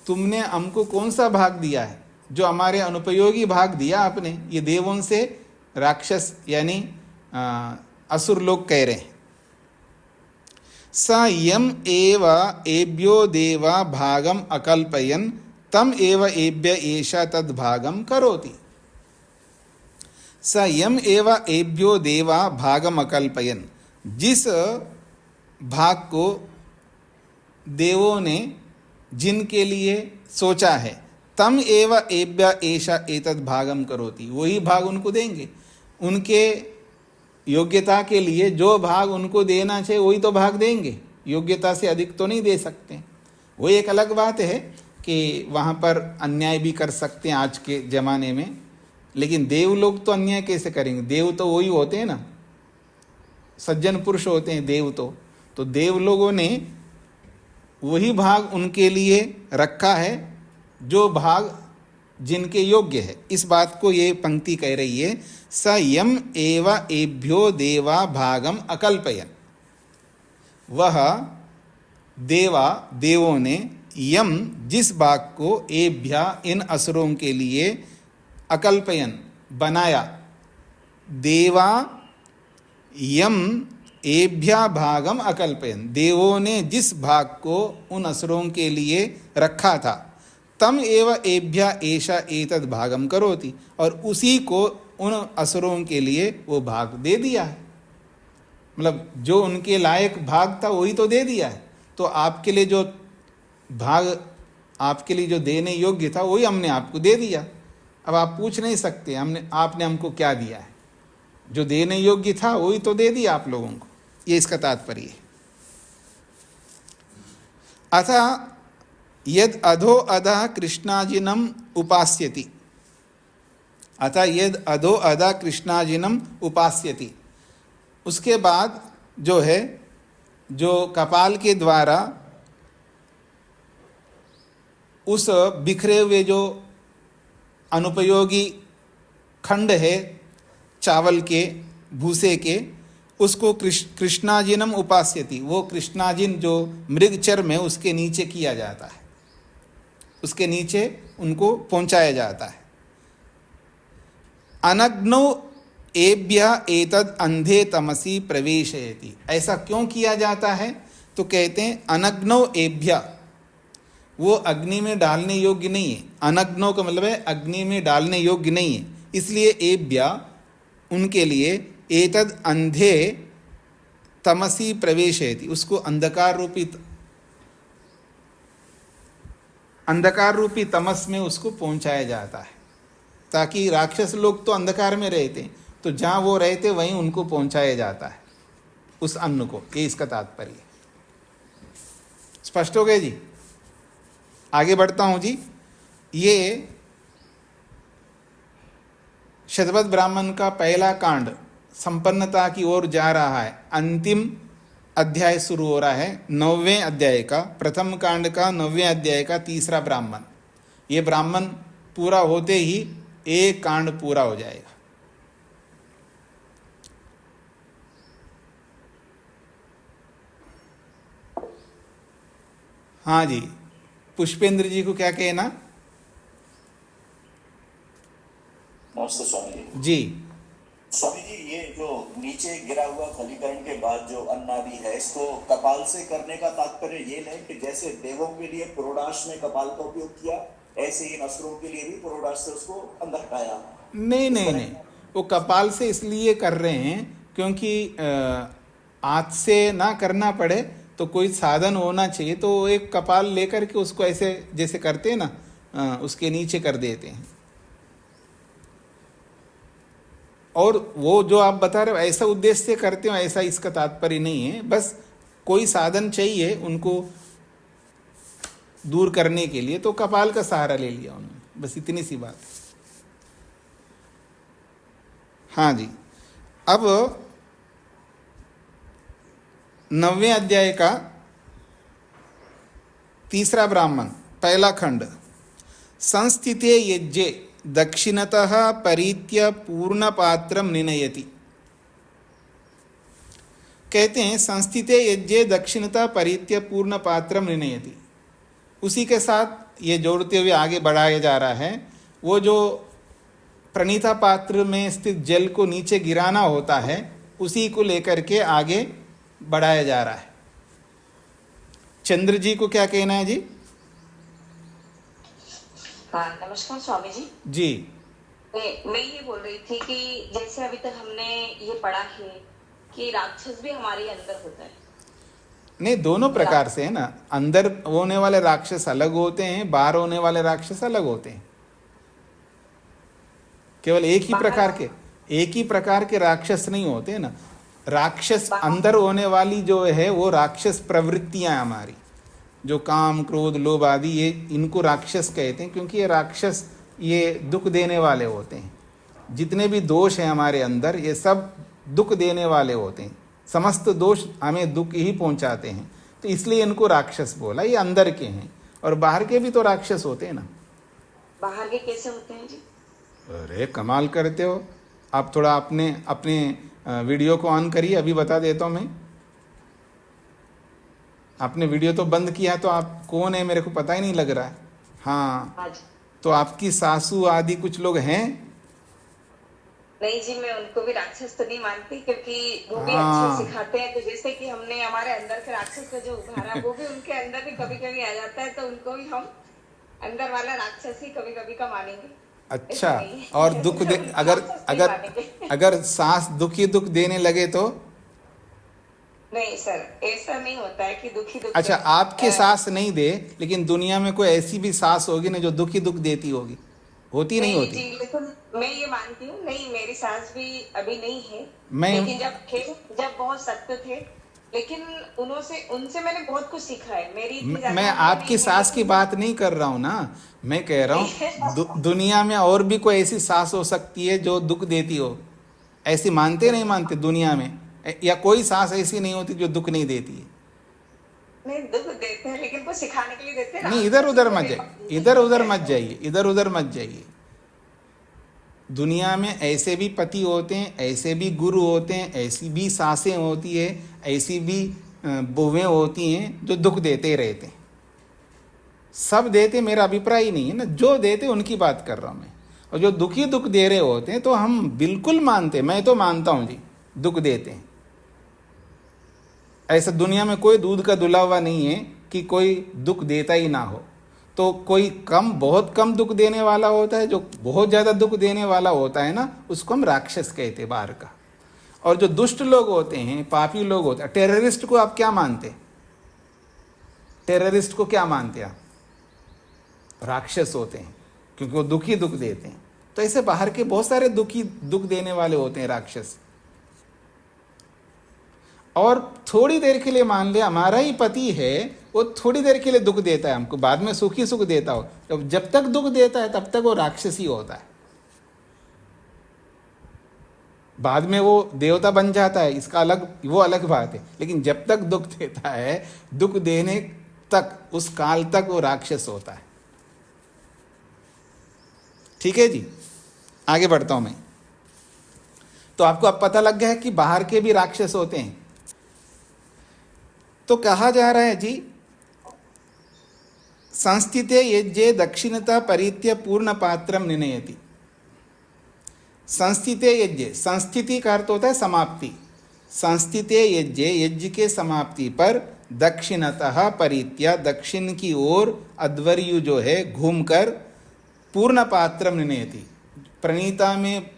तुमने हमको कौन सा भाग दिया है, जो हमारे अनुपयोगी भाग दिया आपने। ये देवों से राक्षस यानी असुर लोग कह रहे हैं। स यम एव एभ्यो देवा भागम अकल्पयन तम एव एभ्य एषा तद भागम करोति। स यम एव एभ्यो देवा भागम अकल्पयन, जिस भाग को देवों ने जिनके लिए सोचा है, तम एव एभ्य एषा एतद भागम करोति, वही भाग उनको देंगे। उनके योग्यता के लिए जो भाग उनको देना चाहिए वही तो भाग देंगे, योग्यता से अधिक तो नहीं दे सकते। वो एक अलग बात है कि वहाँ पर अन्याय भी कर सकते हैं आज के ज़माने में, लेकिन देव लोग तो अन्याय कैसे करेंगे। देव तो वही होते हैं ना, सज्जन पुरुष होते हैं देव तो देव लोगों ने वही भाग उनके लिए रखा है जो भाग जिनके योग्य है। इस बात को ये पंक्ति कह रही है, स यम एव एभ्यो देवा भागम अकल्पयन, वह देवों ने यम जिस भाग को एभ्या इन असुरों के लिए अकल्पयन बनाया, देवा यम एभ्या भागम अकल्पयन, देवों ने जिस भाग को उन असुरों के लिए रखा था, तम एव एभ्या एषा एतद भागम करोति, और उसी को उन असुरों के लिए वो भाग दे दिया है। मतलब जो उनके लायक भाग था वही तो दे दिया है। तो आपके लिए जो भाग आपके लिए जो देने योग्य था वही हमने आपको दे दिया। अब आप पूछ नहीं सकते आपने हमको क्या दिया है, जो देने योग्य था वही तो दे दिया आप लोगों को। ये इसका तात्पर्य है। अतः यद अधो अधः कृष्णाजिनम उपास्यति, अतः यद अधो अधः कृष्णाजिनम उपास्यति, उसके बाद जो है जो कपाल के द्वारा उस बिखरे हुए जो अनुपयोगी खंड है चावल के भूसे के, उसको कृष्णाजिनम उपास्यति, वो कृष्णाजिन जो मृगचर्म है उसके नीचे किया जाता है, उसके नीचे उनको पहुंचाया जाता है। अनग्नौ एभ्य एतद अंधे तमसी प्रवेशयति, ऐसा क्यों किया जाता है तो कहते हैं अनग्नौ एभ्य, वो अग्नि में डालने योग्य नहीं है। अनग्नौ का मतलब है अग्नि में डालने योग्य नहीं है, इसलिए एभ्य उनके लिए एतद अंधे तमसी प्रवेशयति, उसको अंधकार रूपी तमस में उसको पहुंचाया जाता है, ताकि राक्षस लोग तो अंधकार में रहते हैं, तो जहाँ वो रहते वहीं उनको पहुंचाया जाता है उस अन्न को। ये इसका तात्पर्य है। स्पष्ट हो गया जी? आगे बढ़ता हूँ जी। ये शतपथ ब्राह्मण का पहला कांड संपन्नता की ओर जा रहा है। अंतिम अध्याय शुरू हो रहा है 9वें अध्याय का, प्रथम कांड का 9वें अध्याय का तीसरा ब्राह्मण। ये ब्राह्मण पूरा होते ही एक कांड पूरा हो जाएगा। हाँ जी, पुष्पेंद्र जी को क्या कहना? नमस्ते स्वामी जी। जी स्वामी जी, ये जो नीचे गिरा हुआ फलीकरण के बाद जो अन्नादि है, इसको कपाल से करने का तात्पर्य ये नहीं कि जैसे देवों के लिए पुरोडाश में कपाल का उपयोग किया, ऐसे ही असुरों के लिए भी पुरोडाश से उसको अंदर हटाया? नहीं नहीं नहीं, वो कपाल से इसलिए कर रहे हैं क्योंकि हाथ से ना करना पड़े तो कोई साधन होना चाहिए, तो एक कपाल लेकर के उसको ऐसे जैसे करते हैं ना, उसके नीचे कर देते हैं। और वो जो आप बता रहे हो ऐसा उद्देश्य से करते हो, ऐसा इसका तात्पर्य नहीं है। बस कोई साधन चाहिए उनको दूर करने के लिए, तो कपाल का सहारा ले लिया उन्होंने, बस इतनी सी बात है। हाँ जी, अब 9वें अध्याय का 3रा ब्राह्मण, पहला खंड। संस्थिते यज्ञे दक्षिणतः परीत्य पूर्ण पात्रम निनयति। कहते हैं संस्थिते यज्ञे दक्षिणतः परीत्य पूर्ण पात्रम निनयति। उसी के साथ ये जोड़ते हुए आगे बढ़ाया जा रहा है, वो जो प्रणीता पात्र में स्थित जल को नीचे गिराना होता है, उसी को लेकर के आगे बढ़ाया जा रहा है। चंद्र जी को क्या कहना है जी? हाँ, नमस्कार स्वामी जी। जी मैं ये बोल रही थी कि जैसे अभी तक हमने ये पढ़ा है कि राक्षस भी हमारे अंदर होता है। नहीं, दोनों प्रकार से है ना, अंदर होने वाले राक्षस अलग होते हैं, बाहर होने वाले राक्षस अलग होते हैं। केवल एक ही प्रकार के राक्षस नहीं होते हैं ना। राक्षस अंदर होने वाली जो है वो राक्षस प्रवृत्तियां हमारी, जो काम क्रोध लोभ आदि, ये इनको राक्षस कहते हैं, क्योंकि ये राक्षस ये दुख देने वाले होते हैं। जितने भी दोष हैं हमारे अंदर, ये सब दुख देने वाले होते हैं। समस्त दोष हमें दुख ही पहुंचाते हैं, तो इसलिए इनको राक्षस बोला। ये अंदर के हैं, और बाहर के भी तो राक्षस होते हैं ना। बाहर के कैसे होते हैं जी? अरे कमाल करते हो आप। थोड़ा अपने वीडियो को ऑन करिए, अभी बता देता हूँ मैं। आपने वीडियो तो बंद किया, तो आप कौन है मेरे को पता ही नहीं लग रहा है। हाँ, तो आपकी सासू आदि कुछ लोग हैं? नहीं जी, मैं उनको भी राक्षस तो नहीं मानती, क्योंकि वो भी अच्छा सिखाते हैं। तो जैसे कि हमने हमारे अंदर के राक्षस का जो उभारा, वो भी उनके अंदर भी कभी कभी आ जाता है, तो उनको भी हम अंदर वाला राक्षस ही कभी कभी का मानेंगे। अच्छा, और दुख दे अगर सास दुख देने लगे तो? नहीं सर, ऐसा नहीं होता है कि दुखी अच्छा, आपके सास नहीं दे, लेकिन दुनिया में कोई ऐसी भी सास होगी ना जो दुख देती होगी, होती नहीं होती? जी, लेकिन मैं ये मानती हूँ, नहीं मेरी सास भी अभी नहीं है, मैं लेकिन जब बहुत सख्त थे, लेकिन उनसे मैंने बहुत कुछ सीखा है। मैं आपकी सास की बात नहीं कर रहा हूँ ना, मैं कह रहा हूँ दुनिया में और भी कोई ऐसी सास हो सकती है जो दुख देती हो। ऐसी मानते नहीं मानते दुनिया में, या कोई सास ऐसी नहीं होती जो दुख नहीं देती है? नहीं, दुख देते हैं, लेकिन वो सिखाने के लिए देते हैं। नहीं, इधर उधर मत जाइए, इधर उधर मत जाइए। दुनिया में ऐसे भी पति होते हैं, ऐसे भी गुरु होते हैं, ऐसी भी सासें होती है, ऐसी भी बहुएं होती हैं जो दुख देते रहते हैं। सब देते मेरा अभिप्राय ही नहीं है ना, जो देते उनकी बात कर रहा हूँ मैं। और जो दुख दे रहे होते हैं तो हम बिल्कुल मानते, मैं तो मानता हूँ जी, दुख देते हैं। ऐसा दुनिया में कोई दूध का धुला हुआ नहीं है कि कोई दुख देता ही ना हो। तो कोई बहुत कम दुख देने वाला होता है, जो बहुत ज़्यादा दुख देने वाला होता है ना, उसको हम राक्षस कहते हैं बाहर का। और जो दुष्ट लोग होते हैं, पापी लोग होते हैं, टेररिस्ट को आप क्या मानते? टेररिस्ट को क्या मानते आप? राक्षस होते हैं, क्योंकि वो दुख देते हैं। तो ऐसे बाहर के बहुत सारे दुख देने वाले होते हैं राक्षस। और थोड़ी देर के लिए मान ले हमारा ही पति है, वो थोड़ी देर के लिए दुख देता है हमको, बाद में सुख देता हो। जब तक दुख देता है तब तक वो राक्षसी होता है। बाद में वो देवता बन जाता है, इसका वो अलग बात है। लेकिन जब तक दुख देता है, दुख देने तक, उस काल तक वो राक्षस होता है। ठीक है जी। आगे बढ़ता हूं मैं। तो आपको अब पता लग गया है कि बाहर के भी राक्षस होते हैं। तो कहा जा रहा है जी, संस्थिते यज्ञे दक्षिणता परित्य पूर्ण पात्रम निनयति। संस्थिते यज्ञे, संस्थिति का अर्थ होता है समाप्ति। संस्थिते यज्ञे, यज्ञ के समाप्ति पर दक्षिणतः परित्य, दक्षिण की ओर अध्वर्यु जो है घूमकर पूर्ण पात्रम निनयति, प्रणीता में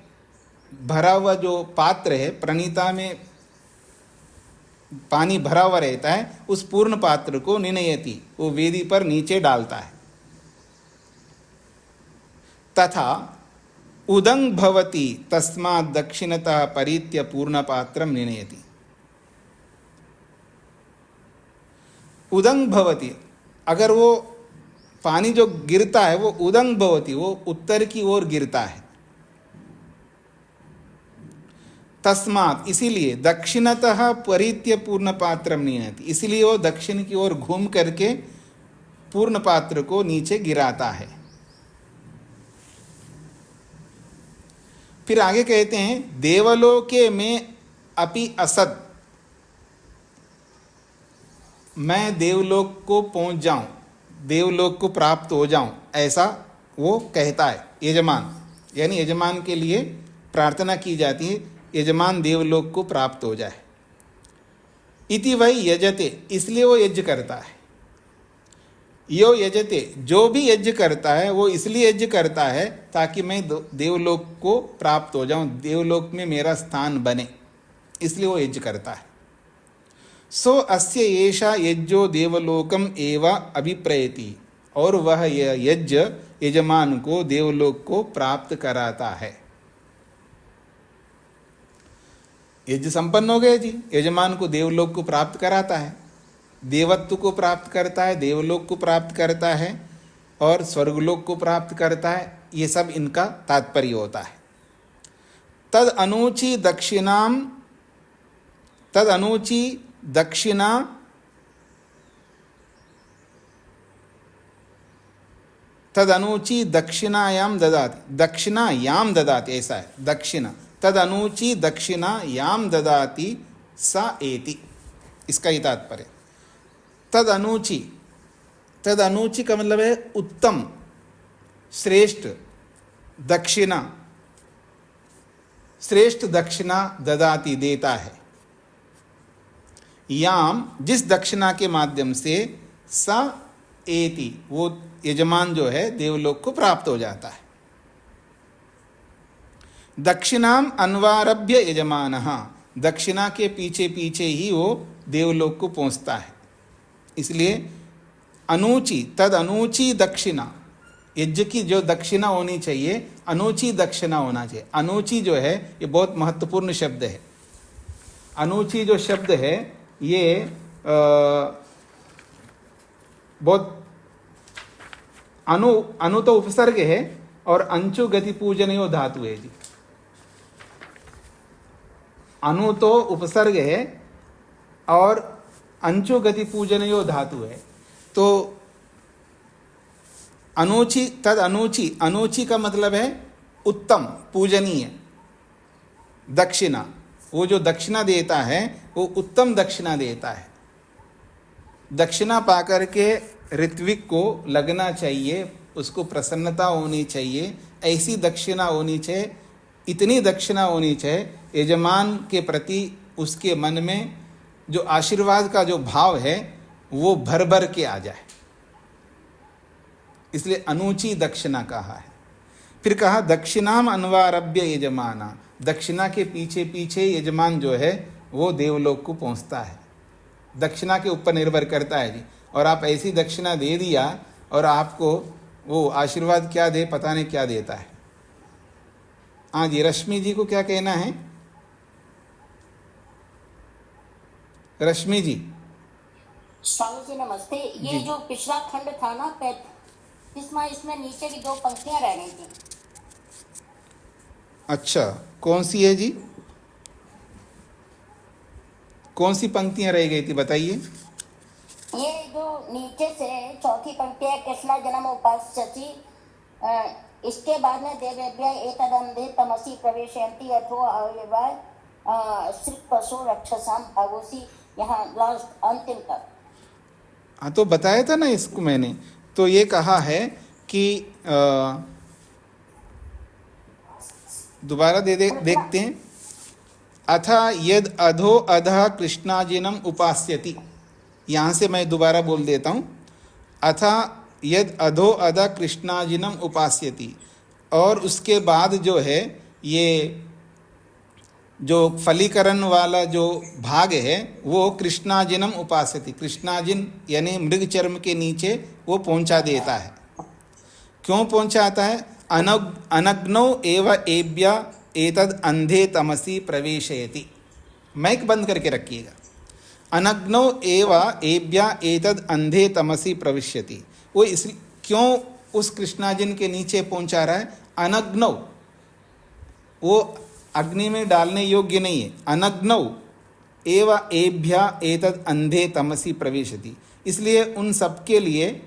भरा हुआ जो पात्र है, प्रणीता में पानी भरा हुआ रहता है, उस पूर्ण पात्र को निनयति, वो वेदी पर नीचे डालता है। तथा उदंग भवति तस्मात् दक्षिणतः परित्य पूर्ण पात्रम निनयति। उदंग भवति, अगर वो पानी जो गिरता है वो उदंग भवति, वो उत्तर की ओर गिरता है। तस्मात्, इसीलिए दक्षिणतः परित्य पूर्ण पात्रम निनयति, इसलिए वो दक्षिण की ओर घूम करके पूर्ण पात्र को नीचे गिराता है। फिर आगे कहते हैं, देवलोके में अपि असद, मैं देवलोक को पहुंच जाऊं, देवलोक को प्राप्त हो जाऊं, ऐसा वो कहता है यजमान। यानी यजमान के लिए प्रार्थना की जाती है, यजमान देवलोक को प्राप्त हो जाए। इति वही यजते, इसलिए वो यज्ञ करता है। यो यजते, जो भी यज्ञ करता है वो इसलिए यज्ञ करता है ताकि मैं देवलोक को प्राप्त हो जाऊं, देवलोक में मेरा स्थान बने, इसलिए वो यज्ञ करता है। सो अस्य एषा यज्ञो देवलोकम एव अभिप्रयति, और वह यज्ञ यजमान को देवलोक को प्राप्त कराता है। यज्ञ संपन्न हो गए जी, यजमान को देवलोक को प्राप्त कराता है, देवत्व को प्राप्त करता है, देवलोक को प्राप्त करता है और स्वर्गलोक को प्राप्त करता है। ये सब इनका तात्पर्य होता है। तद अनुची दक्षिणाम, तद अनुची दक्षिणा, तद अनुची दक्षिणायाम ददाति, दक्षिणायाम ददाति, ऐसा है दक्षिणा, तद अनुची दक्षिणायाम ददाति सा एति, इसका ही तात्पर्य। तद अनुची, तद अनुची का मतलब है उत्तम, श्रेष्ठ दक्षिणा, श्रेष्ठ दक्षिणा ददाति, देता है। याम, जिस दक्षिणा के माध्यम से, सा एति, वो यजमान जो है देवलोक को प्राप्त हो जाता है। दक्षिणाम अन्वारभ्य यजमानः, दक्षिणा के पीछे पीछे ही वो देवलोक को पहुंचता है। इसलिए अनुची, तद अनुची दक्षिणा, यज्ञ की जो दक्षिणा होनी चाहिए, अनुची दक्षिणा होना चाहिए। अनुची जो है ये बहुत महत्वपूर्ण शब्द है। अनुची जो शब्द है ये बहुत, अनु तो उपसर्ग है और अंचु गति पूजनयो धातु है जी। अनु तो उपसर्ग है और अंचु गति पूजनयो धातु है। तो अनुची, तद अनुची, अनुची का मतलब है उत्तम, पूजनीय दक्षिणा। वो जो दक्षिणा देता है वो उत्तम दक्षिणा देता है। दक्षिणा पाकर के ऋत्विक को लगना चाहिए, उसको प्रसन्नता होनी चाहिए, ऐसी दक्षिणा होनी चाहिए, इतनी दक्षिणा होनी चाहिए यजमान के प्रति उसके मन में जो आशीर्वाद का जो भाव है वो भर भर के आ जाए। इसलिए अनुची दक्षिणा कहा है। फिर कहा दक्षिणाम अन्वारभ्य यजमाना, दक्षिणा के पीछे पीछे यजमान जो है वो देवलोक को पहुंचता है। दक्षिणा के ऊपर निर्भर करता है जी। और आप ऐसी दक्षिणा दे दिया और आपको वो आशीर्वाद क्या दे, पता नहीं क्या देता है। हाँ जी, रश्मि जी को क्या कहना है? रश्मि जी। स्वामी जी नमस्ते। ये जो पिछला खंड था ना, इसमें नीचे की दो पंक्तियां रह गई थी। अच्छा, कौन सी है जी? कौन सी पंक्तियां रह गई थी बताइए। ये जो नीचे से चौथी पंक्ति है, कृष्णा जन्म उपास्यति इसके बाद में देवेभ्य एतदंधे तमसी प्रवेशयन्ति अथो अव्यवाय श्रित पशु रक्षसाम भागोसी, यहाँ लास्ट अंतिम तक। हाँ, तो बताया था ना इसको मैंने, तो ये कहा है कि दोबारा देखते हैं। अथा यद अधो अधः कृष्णाजिनम उपास्यति, यहाँ से मैं दोबारा बोल देता हूँ। अथा यद अधो अधः कृष्णाजिनम उपास्यति, और उसके बाद जो है ये जो फलीकरण वाला जो भाग है वो कृष्णाजिनम उपास्यति, कृष्णाजिन यानी मृग चर्म के नीचे वो पहुंचा देता है। क्यों पहुंचाता है? अनग्नौ एव एभ्य एतद अंधे तमसी प्रवेशयति। माइक बंद करके रखिएगा। अनग्नौ एव एभ्य एतद अंधे तमसी प्रविश्यति, वो इस क्यों उस कृष्णाजिन के नीचे पहुंचा रहा है? अनग्नौ, वो अग्नि में डालने योग्य नहीं है। अनग्नौ एव एभ्य एतद अंधे तमसी प्रवेशति, इसलिए उन सब के लिए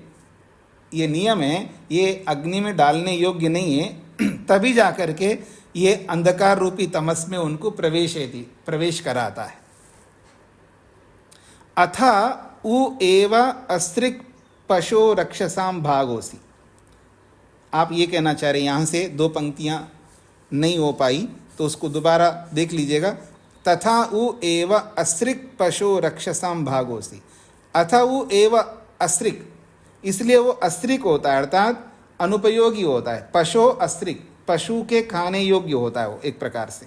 ये नियम है, ये अग्नि में डालने योग्य नहीं है, तभी जाकर के ये अंधकार रूपी तमस में उनको प्रवेश कराता है। अथा उ एव अस्त्रिक पशो रक्षसाम भागोसी। आप ये कहना चाह रहे हैं, यहाँ से दो पंक्तियाँ नहीं हो पाई तो उसको दोबारा देख लीजिएगा। तथा उ एव अस्त्रिक पशो रक्षसाम भागोसी। अथा उ एव अस्त्रिक, इसलिए वो अस्त्रिक होता है, अर्थात अनुपयोगी होता है। पशो अस्त्रिक, पशु के खाने योग्य होता है वो एक प्रकार से,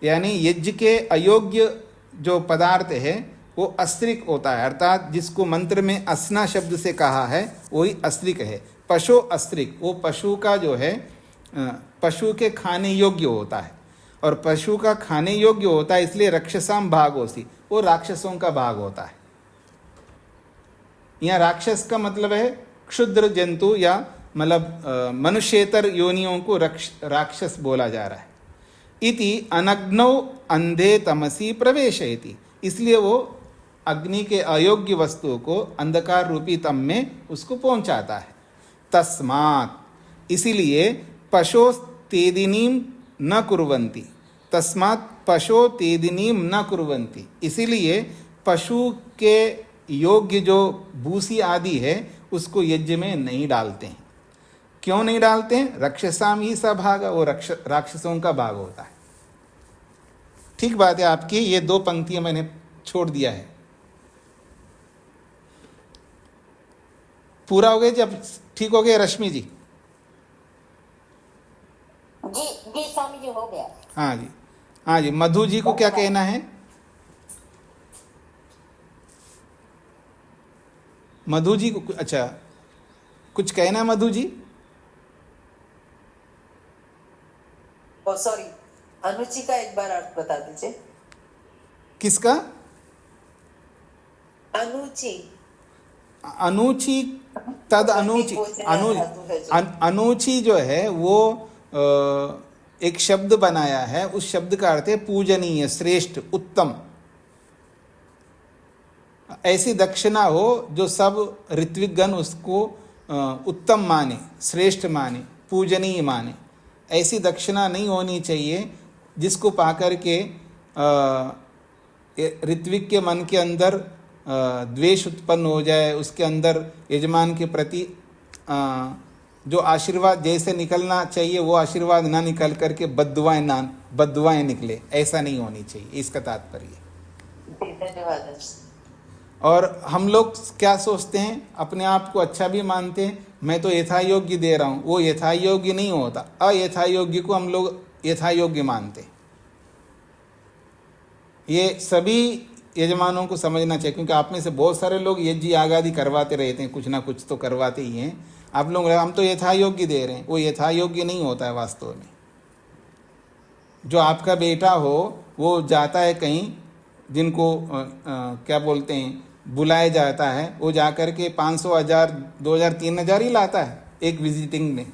यानी यज्ञ के अयोग्य जो पदार्थ है वो अस्त्रिक होता है, अर्थात जिसको मंत्र में असना शब्द से कहा है वही अस्त्रिक है। पशु अस्त्रिक, वो पशु का जो है पशु के खाने योग्य होता है, और पशु का खाने योग्य होता है, इसलिए रक्षसाम भागोसी, वो राक्षसों का भाग होता है। यहाँ राक्षस का मतलब है क्षुद्र जंतु या मतलब मनुष्येतर योनियों को राक्षस बोला जा रहा है। इति अनग्नौ अंधे तमसी प्रवेशयति, इसलिए वो अग्नि के अयोग्य वस्तुओं को अंधकार रूपी तम में उसको पहुंचाता है। तस्मात्, इसीलिए पशो तेदिनीम न कुर्वन्ति, तस्मात् पशो तेदिनीम न कुर्वन्ति, इसीलिए पशु के योग्य जो भूसी आदि है उसको यज्ञ में नहीं डालते हैं। क्यों नहीं डालते हैं? रक्षसाम ही सा भाग, वो राक्षसों का भाग होता है। ठीक बात है आपकी, ये दो पंक्तियां मैंने छोड़ दिया है। पूरा हो गया? जब ठीक हो गया रश्मि जी? जी स्वामी जी, हो गया। हाँ जी, हाँ जी। मधु जी को क्या कहना है? मधु जी को अच्छा कुछ कहना है? मधु जी, सॉरी, अनुची का एक बार अर्थ बता दीजिए। किसका? अनुची, अनुची, तद अनुची, अनुची जो है वो एक शब्द बनाया है, उस शब्द का अर्थ है पूजनीय, श्रेष्ठ, उत्तम। ऐसी दक्षिणा हो जो सब ऋत्विकगण उसको उत्तम माने, श्रेष्ठ माने, पूजनीय माने। ऐसी दक्षिणा नहीं होनी चाहिए जिसको पाकर के ऋत्विक के मन के अंदर द्वेष उत्पन्न हो जाए, उसके अंदर यजमान के प्रति जो आशीर्वाद जैसे निकलना चाहिए वो आशीर्वाद ना निकल करके बद्दुआएं निकले, ऐसा नहीं होनी चाहिए, इसका तात्पर्य। धन्यवाद। और हम लोग क्या सोचते हैं, अपने आप को अच्छा भी मानते हैं, मैं तो यथायोग्य दे रहा हूँ, वो यथायोग्य नहीं होता, अयथायोग्य को हम लोग यथायोग्य मानते हैं। ये सभी यजमानों को समझना चाहिए, क्योंकि आप में से बहुत सारे लोग यज्ञ आगादि करवाते रहते हैं, कुछ ना कुछ तो करवाते ही हैं। आप लोग हम तो यथायोग्य दे रहे हैं, वो यथायोग्य नहीं होता है वास्तव में। जो आपका बेटा हो वो जाता है कहीं, जिनको क्या बोलते हैं, बुलाया जाता है, वो जाकर के 500, 1000, 2000, 3000 ही लाता है एक विजिटिंग में।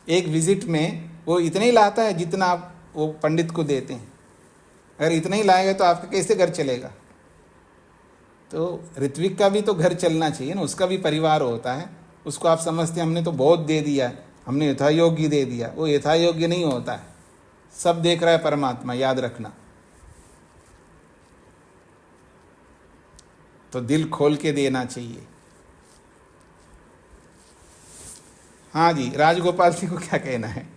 एक विजिट में वो इतना ही लाता है जितना आप वो पंडित को देते हैं। अगर इतना ही लाएगा तो आपका कैसे घर चलेगा? तो ऋत्विक का भी तो घर चलना चाहिए ना, उसका भी परिवार होता है। उसको आप समझते हैं हमने तो बहुत दे दिया, हमने यथा योग्य दे दिया, वो यथा योग्य नहीं होता है। सब देख रहा है परमात्मा, याद रखना। तो दिल खोल के देना चाहिए। हाँ जी, राजगोपाल जी को क्या कहना है?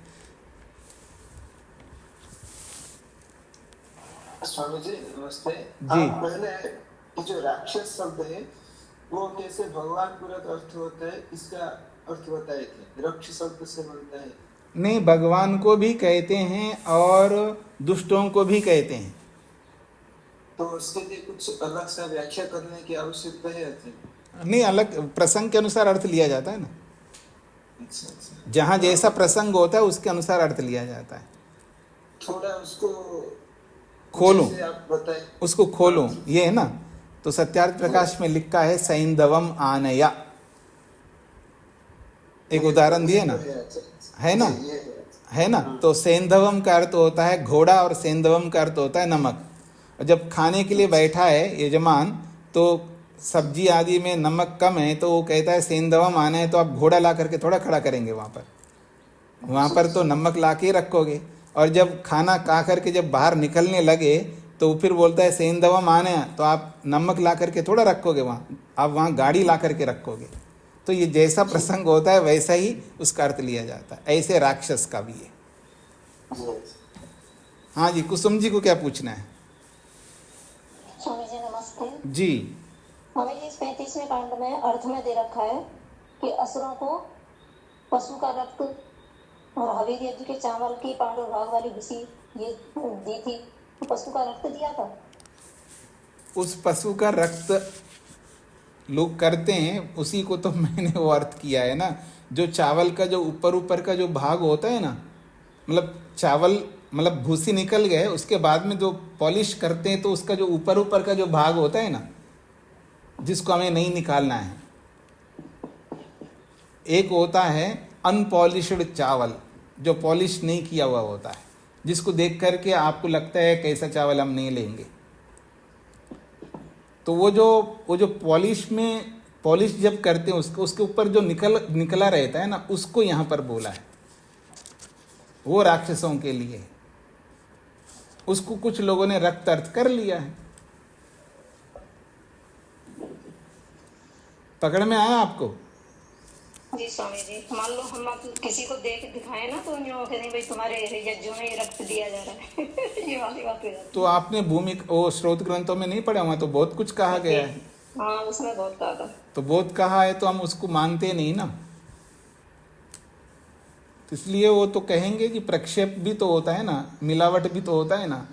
स्वामी जी नमस्ते जी। आप पहले ये जो राक्षस शब्द है वो कैसे भगवान पूरक अर्थ होता है इसका अर्थ बताए थे। राक्षस शब्द से बनता है नहीं, भगवान को भी कहते हैं और दुष्टों को भी कहते हैं। तो उसके लिए कुछ अलग सा व्याख्या करने की आवश्यकता है। नहीं, अलग प्रसंग के अनुसार अर्थ लिया जाता है ना। अच्छा, जहाँ जैसा प्रसंग होता है उसके अनुसार अर्थ लिया जाता है। थोड़ा उसको खोलो, जैसे आप बताएं। उसको खोलो, ये है ना। तो सत्यार्थ प्रकाश में लिखा है सैंधवम आनया, एक उदाहरण दिए ना, है ना, है ना। तो सैंधवम का अर्थ होता है घोड़ा और सैंधवम का अर्थ होता है नमक। और जब खाने के लिए बैठा है यजमान, तो सब्जी आदि में नमक कम है, तो वो कहता है सैंधवम आना है, तो आप घोड़ा ला करके थोड़ा खड़ा करेंगे वहाँ पर तो नमक ला के रखोगे। और जब खाना खा करके जब बाहर निकलने लगे तो फिर बोलता है सैंधवम आना है, तो आप नमक ला करके थोड़ा रखोगे वहाँ, आप वहाँ गाड़ी ला करके रखोगे। तो ये जैसा प्रसंग होता है वैसा ही उसका अर्थ लिया जाता है। ऐसे राक्षस का भी है। हाँ जी, कुसुम जी को क्या पूछना है? स्वामी जी नमस्ते जी। स्वामी जी, इस 35वें कांड में अर्थ में दे रखा है कि असुरों को पशु का रक्त और हवेली यज्ञ के चावल की पांडव भाग वाली भूसी ये दी थी, तो पशु का रक्त दिया था। उस पशु का रक्त लोग करते हैं, उसी को तो मैंने वो अर्थ किया है ना। जो चावल का जो ऊपर का जो भाग होता है ना, मतलब चावल मतलब भूसी निकल गए, उसके बाद में जो पॉलिश करते हैं तो उसका जो ऊपर का जो भाग होता है ना, जिसको हमें नहीं निकालना है। एक होता है अनपॉलिश्ड चावल, जो पॉलिश नहीं किया हुआ होता है, जिसको देख करके आपको लगता है कैसा चावल हम नहीं लेंगे। तो वो जो पॉलिश जब करते हैं उसके ऊपर जो निकला रहता है ना, उसको यहाँ पर बोला है। वो राक्षसों के लिए, उसको कुछ लोगों ने रक्त अर्थ कर लिया है। पकड़ में आया आपको? जी स्वामी जी, मान लो हम किसी को देख दिखाए ना, तो यूँ कहते भाई तुम्हारे यज्ञों में रक्त दिया जा रहा है। ये वाली बात हो जाती। तो आपने वो स्रोत ग्रंथों में नहीं पढ़ा हुआ? तो बहुत कुछ कहा गया है। हाँ, उसमें बहुत कहा था। तो बहुत कहा है तो हम उसको मानते नहीं ना। तो इसलिए वो तो कहेंगे कि प्रक्षेप भी तो होता है ना, मिलावट भी तो होता है ना।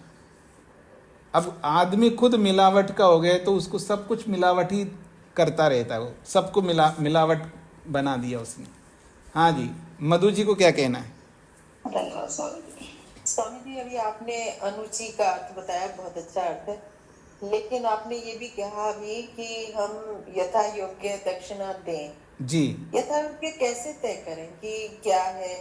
अब आदमी खुद मिलावट का हो गया तो उसको सब कुछ मिलावट ही करता रहता है। वो सबको मिलावट बना दिया उसने। हाँ जी, मधु जी को क्या कहना है? धन्यवाद स्वामी जी। अभी आपने अनुची का अर्थ बताया, बहुत अच्छा अर्थ है। लेकिन आपने ये भी कहा अभी कि हम यथा योग्य दक्षिणा दें। जी। यथा योग्य कैसे तय करें कि क्या है?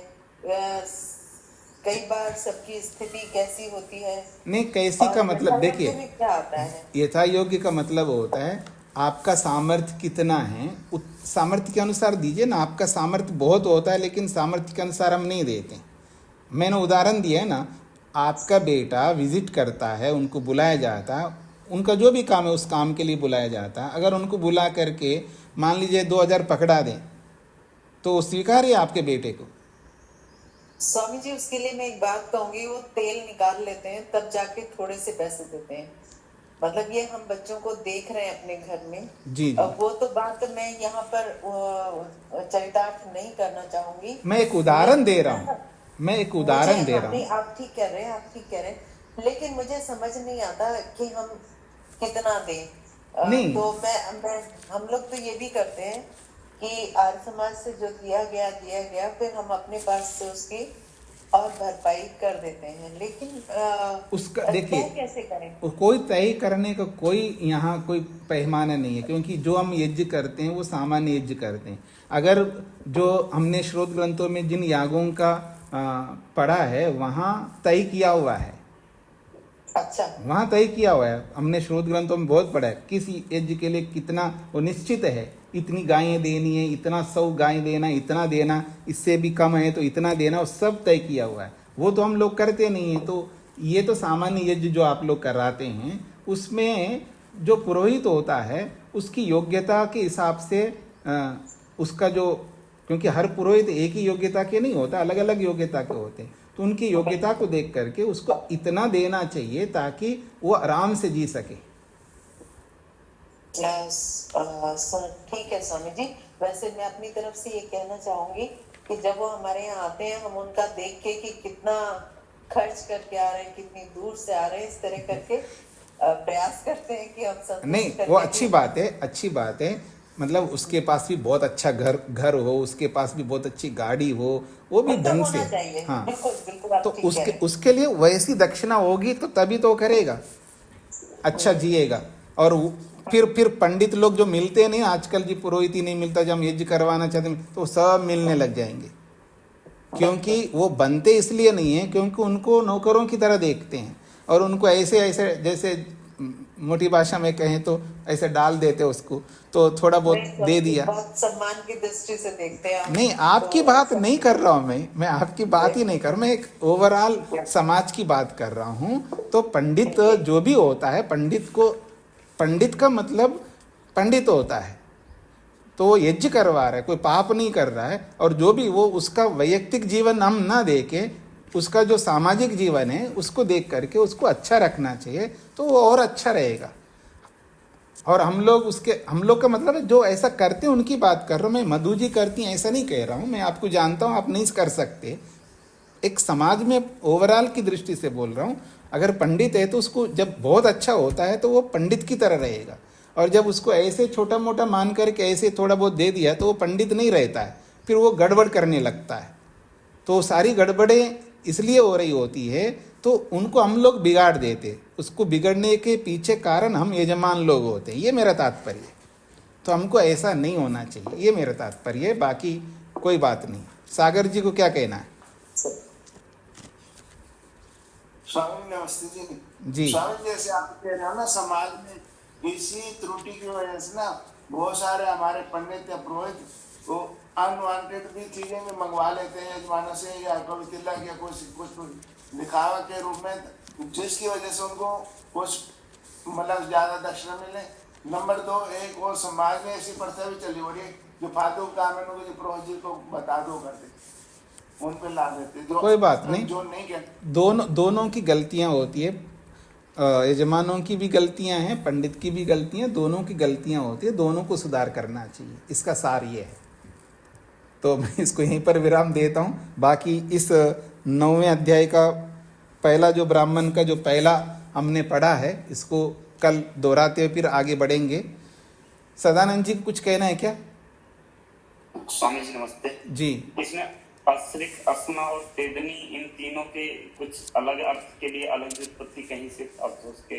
कई बार सबकी स्थिति कैसी होती है? नहीं, कैसी का मतलब देखिए, क्या आता है? यथा योग्य का मतलब होता है आपका सामर्थ्य कितना है, उस सामर्थ्य के अनुसार दीजिए ना। आपका सामर्थ्य बहुत होता है लेकिन सामर्थ्य के अनुसार हम नहीं देते। मैंने उदाहरण दिया है ना, आपका बेटा विजिट करता है, उनको बुलाया जाता है, उनका जो भी काम है उस काम के लिए बुलाया जाता है। अगर उनको बुला करके मान लीजिए 2000 पकड़ा दें तो स्वीकार है आपके बेटे को? स्वामी जी, उसके लिए मैं एक बात कहूंगी, वो तेल निकाल लेते हैं तब जाके थोड़े से पैसे देते हैं। मतलब ये हम बच्चों को देख रहे हैं अपने घर में। जी। अब वो तो बात मैं यहाँ पर चरितार्थ नहीं करना चाहूंगी। मैं एक उदाहरण दे रहा हूँ, आप ठीक कह रहे हैं, लेकिन मुझे समझ नहीं आता कि हम कितना दें। नहीं। तो मैं हम लोग तो ये भी करते हैं कि आर्य समाज से जो दिया गया, फिर हम अपने पास से उसकी और भरपाई कर देते हैं। लेकिन उसका देखिए, कैसे करें? कोई तय करने का कोई यहाँ कोई पैमाना नहीं है, क्योंकि जो हम यज्ञ करते हैं वो सामान्य यज्ञ करते हैं। अगर जो हमने स्रोत ग्रंथों में जिन यागों का पढ़ा है वहाँ तय किया हुआ है अच्छा, वहां तय किया हुआ है, हमने स्रोत ग्रंथों में बहुत पढ़ा है, किस यज्ञ के लिए कितना वो निश्चित है, इतनी गायें देनी है, इतना 100 गाय देना, इतना देना, इससे भी कम है तो इतना देना, वो सब तय किया हुआ है। वो तो हम लोग करते नहीं है। तो ये तो सामान्य यज्ञ जो आप लोग कराते हैं, उसमें जो पुरोहित होता है उसकी योग्यता के हिसाब से उसका जो, क्योंकि हर पुरोहित एक ही योग्यता के नहीं होता, अलग अलग योग्यता के होते हैं, तो उनकी योग्यता को देख करके उसको इतना देना चाहिए ताकि वो आराम से जी सके। सर ठीक है स्वामी जी। वैसे मैं अपनी तरफ से ये कहना चाहूंगी कि जब वो हमारे यहाँ आते हैं, हम उनका देख के कि कितना खर्च करके आ रहे हैं, कितनी दूर से आ रहे हैं, इस तरह करके प्रयास करते हैं कि हम संतुष्ट नहीं, करने वो की- अच्छी बात है, अच्छी बात है। मतलब उसके पास भी बहुत अच्छा घर हो, उसके पास भी बहुत अच्छी गाड़ी हो, वो भी मतलब ढंग होना से। चाहिए। हाँ, बिल्कुल बिल्कुल, आप तो ठीक कह रहे हैं। उसके लिए वैसी दक्षिणा होगी तो तभी तो करेगा, अच्छा जिएगा। और फिर पंडित लोग जो मिलते नहीं आजकल, जी पुरोहित ही नहीं मिलता, जब हम यज्ञ करवाना चाहते हैं तो सब मिलने लग जाएंगे, क्योंकि वो बनते इसलिए नहीं है क्योंकि उनको नौकरों की तरह देखते हैं, और उनको ऐसे ऐसे, जैसे मोटी भाषा में कहें तो ऐसे डाल देते उसको, तो थोड़ा बहुत नहीं, दे दिया। बहुत सम्मान की दृष्टि से देखते हैं हम। नहीं, आपकी तो बात नहीं कर रहा हूं मैं आपकी बात ही नहीं कर, मैं एक ओवरऑल समाज की बात कर रहा हूं। तो पंडित जो भी होता है, पंडित का मतलब पंडित होता है, तो वो यज्ञ करवा रहा है, कोई पाप नहीं कर रहा है। और जो भी वो उसका वैयक्तिक जीवन हम ना देके, उसका जो सामाजिक जीवन है उसको देख करके उसको अच्छा रखना चाहिए, तो वो और अच्छा रहेगा। और हम लोग का मतलब है जो ऐसा करते हैं उनकी बात कर रहा हूँ मैं। मधु जी करती हैं ऐसा नहीं कह रहा हूँ मैं, आपको जानता हूँ आप नहीं कर सकते, एक समाज में ओवरऑल की दृष्टि से बोल रहा हूँ। अगर पंडित है तो उसको जब बहुत अच्छा होता है तो वो पंडित की तरह रहेगा, और जब उसको ऐसे छोटा मोटा मान करके ऐसे थोड़ा बहुत दे दिया तो वो पंडित नहीं रहता है, फिर वो गड़बड़ करने लगता है। तो सारी गड़बड़ें इसलिए हो रही होती है, तो उनको हम लोग बिगाड़ देते, उसको बिगड़ने के पीछे कारण हम यजमान लोग होते हैं, ये मेरा तात्पर्य है। तो हमको ऐसा नहीं होना चाहिए, ये मेरा तात्पर्य है, बाकी कोई बात नहीं। सागर जी को क्या कहना है? स्वामी नमस्ते जी। जी। स्वामी जैसे आप कह रहे हो ना, समाज में इसी त्रुटि की वजह से ना बहुत सारे हमारे पंडित या पुरोहित वो अनवांटेड भी चीजें भी मंगवा लेते हैं यजमानों से, या कभी तिलक या कुछ दिखावा के रूप में, जिसकी वजह से उनको कुछ मतलब ज्यादा दक्षिणा मिले। नंबर 2, एक और समाज में ऐसी प्रथा भी चली हो रही है जो फालतू काम है उनको पुरोहित जी को बता दो करते, उन पे ला देते, जो कोई बात नहीं, जो नहीं कहते। दोनों की गलतियां होती है, यजमानों की भी गलतियां हैं, पंडित की भी गलतियां, दोनों की गलतियां होती है, दोनों को सुधार करना चाहिए, इसका सार ये है। तो मैं इसको यहीं पर विराम देता हूँ। बाकी इस 9वें अध्याय का पहला जो ब्राह्मण का जो पहला हमने पढ़ा है, इसको कल दोहराते हुए फिर आगे बढ़ेंगे। सदानंद जी को कुछ कहना है क्या? स्वामी जी नमस्ते जी। इसमें असृक, असना और तेदनी, इन तीनों के कुछ अलग अर्थ के लिए अलग व्युत्पत्ति कहीं से अफसोस के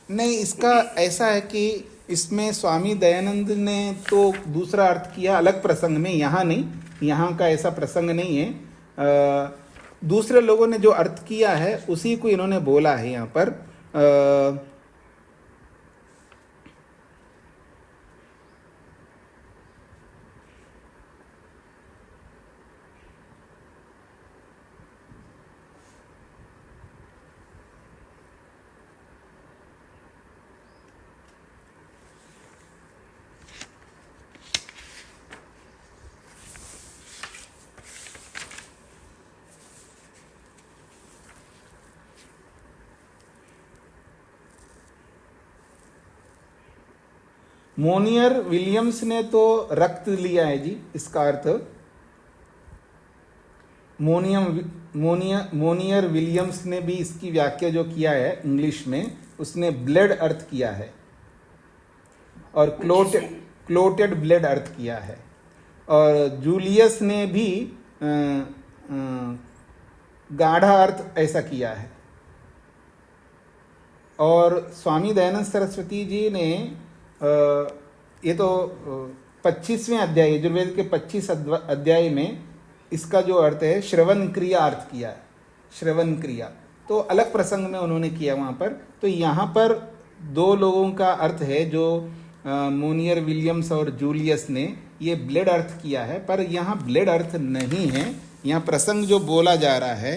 नहीं, इसका ऐसा है कि इसमें स्वामी दयानंद ने तो दूसरा अर्थ किया अलग प्रसंग में, यहाँ नहीं, यहाँ का ऐसा प्रसंग नहीं है। दूसरे लोगों ने जो अर्थ किया है उसी को इन्होंने बोला है यहाँ पर। मोनियर विलियम्स ने तो रक्त लिया है जी, इसका अर्थ मोनियर विलियम्स ने भी इसकी व्याख्या जो किया है इंग्लिश में, उसने ब्लड अर्थ किया है, और क्लोटेड ब्लड अर्थ किया है। और जूलियस ने भी गाढ़ा अर्थ ऐसा किया है। और स्वामी दयानंद सरस्वती जी ने ये तो 25वें अध्याय, यजुर्वेद के 25 अध्याय में इसका जो अर्थ है श्रवण क्रिया अर्थ किया है, श्रवण क्रिया। तो अलग प्रसंग में उन्होंने किया वहाँ पर। तो यहाँ पर दो लोगों का अर्थ है, जो मोनियर विलियम्स और जूलियस ने ये ब्लेड अर्थ किया है, पर यहाँ ब्लेड अर्थ नहीं है। यहाँ प्रसंग जो बोला जा रहा है,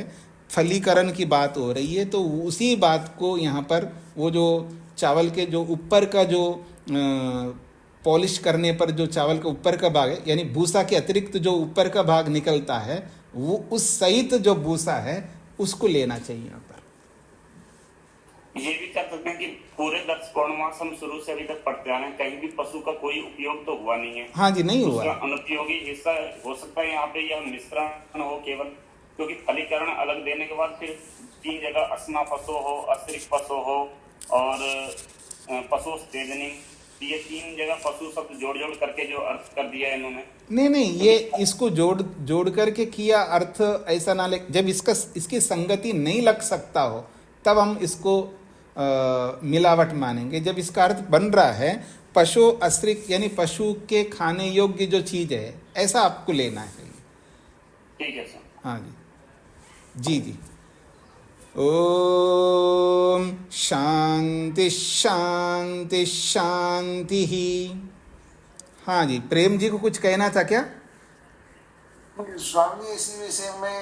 फलीकरण की बात हो रही है, तो उसी बात को यहाँ पर वो जो चावल के जो ऊपर का जो पॉलिश करने पर जो चावल का ऊपर का भाग है, यानी भूसा के अतिरिक्त जो ऊपर का भाग निकलता है, वो उस सहित जो भूसा है उसको लेना चाहिए यहाँ पर। ये भी कह सकते हैं कि पूरे 10 पौर्णमास हम शुरू से अभी तक पढ़ते आ रहे हैं, कहीं भी पशु का कोई उपयोग तो हुआ नहीं है। हाँ जी, नहीं हुआ। उसका अनुपयोगी हिस्सा हो सकता है यहाँ पे यह मिश्रण हो केवल, क्योंकि फलीकरण अलग देने के बाद फिर 3 जगह असना पशु हो, अस्त्रिक पशु हो और पशु तेजनी, ये 3 जगह पशु शब्द जोड़ करके जो अर्थ कर दिया है इन्होंने। नहीं, ये इसको जोड़ करके किया अर्थ ऐसा ना ले, जब इसकी संगति नहीं लग सकता हो तब हम इसको मिलावट मानेंगे। जब इसका अर्थ बन रहा है पशु अस्त्रिक, यानी पशु के खाने योग्य जो चीज है, ऐसा आपको लेना है। ठीक है सर। हाँ जी, जी। ओम शांति शांति शांति ही। हाँ जी, प्रेम जी को कुछ कहना था क्या? स्वामी इसी विषय में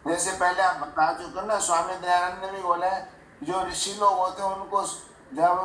जैसे पहले आप बता चुके ना, स्वामी दयानंद ने भी बोला है जो ऋषि लोग होते हैं उनको जब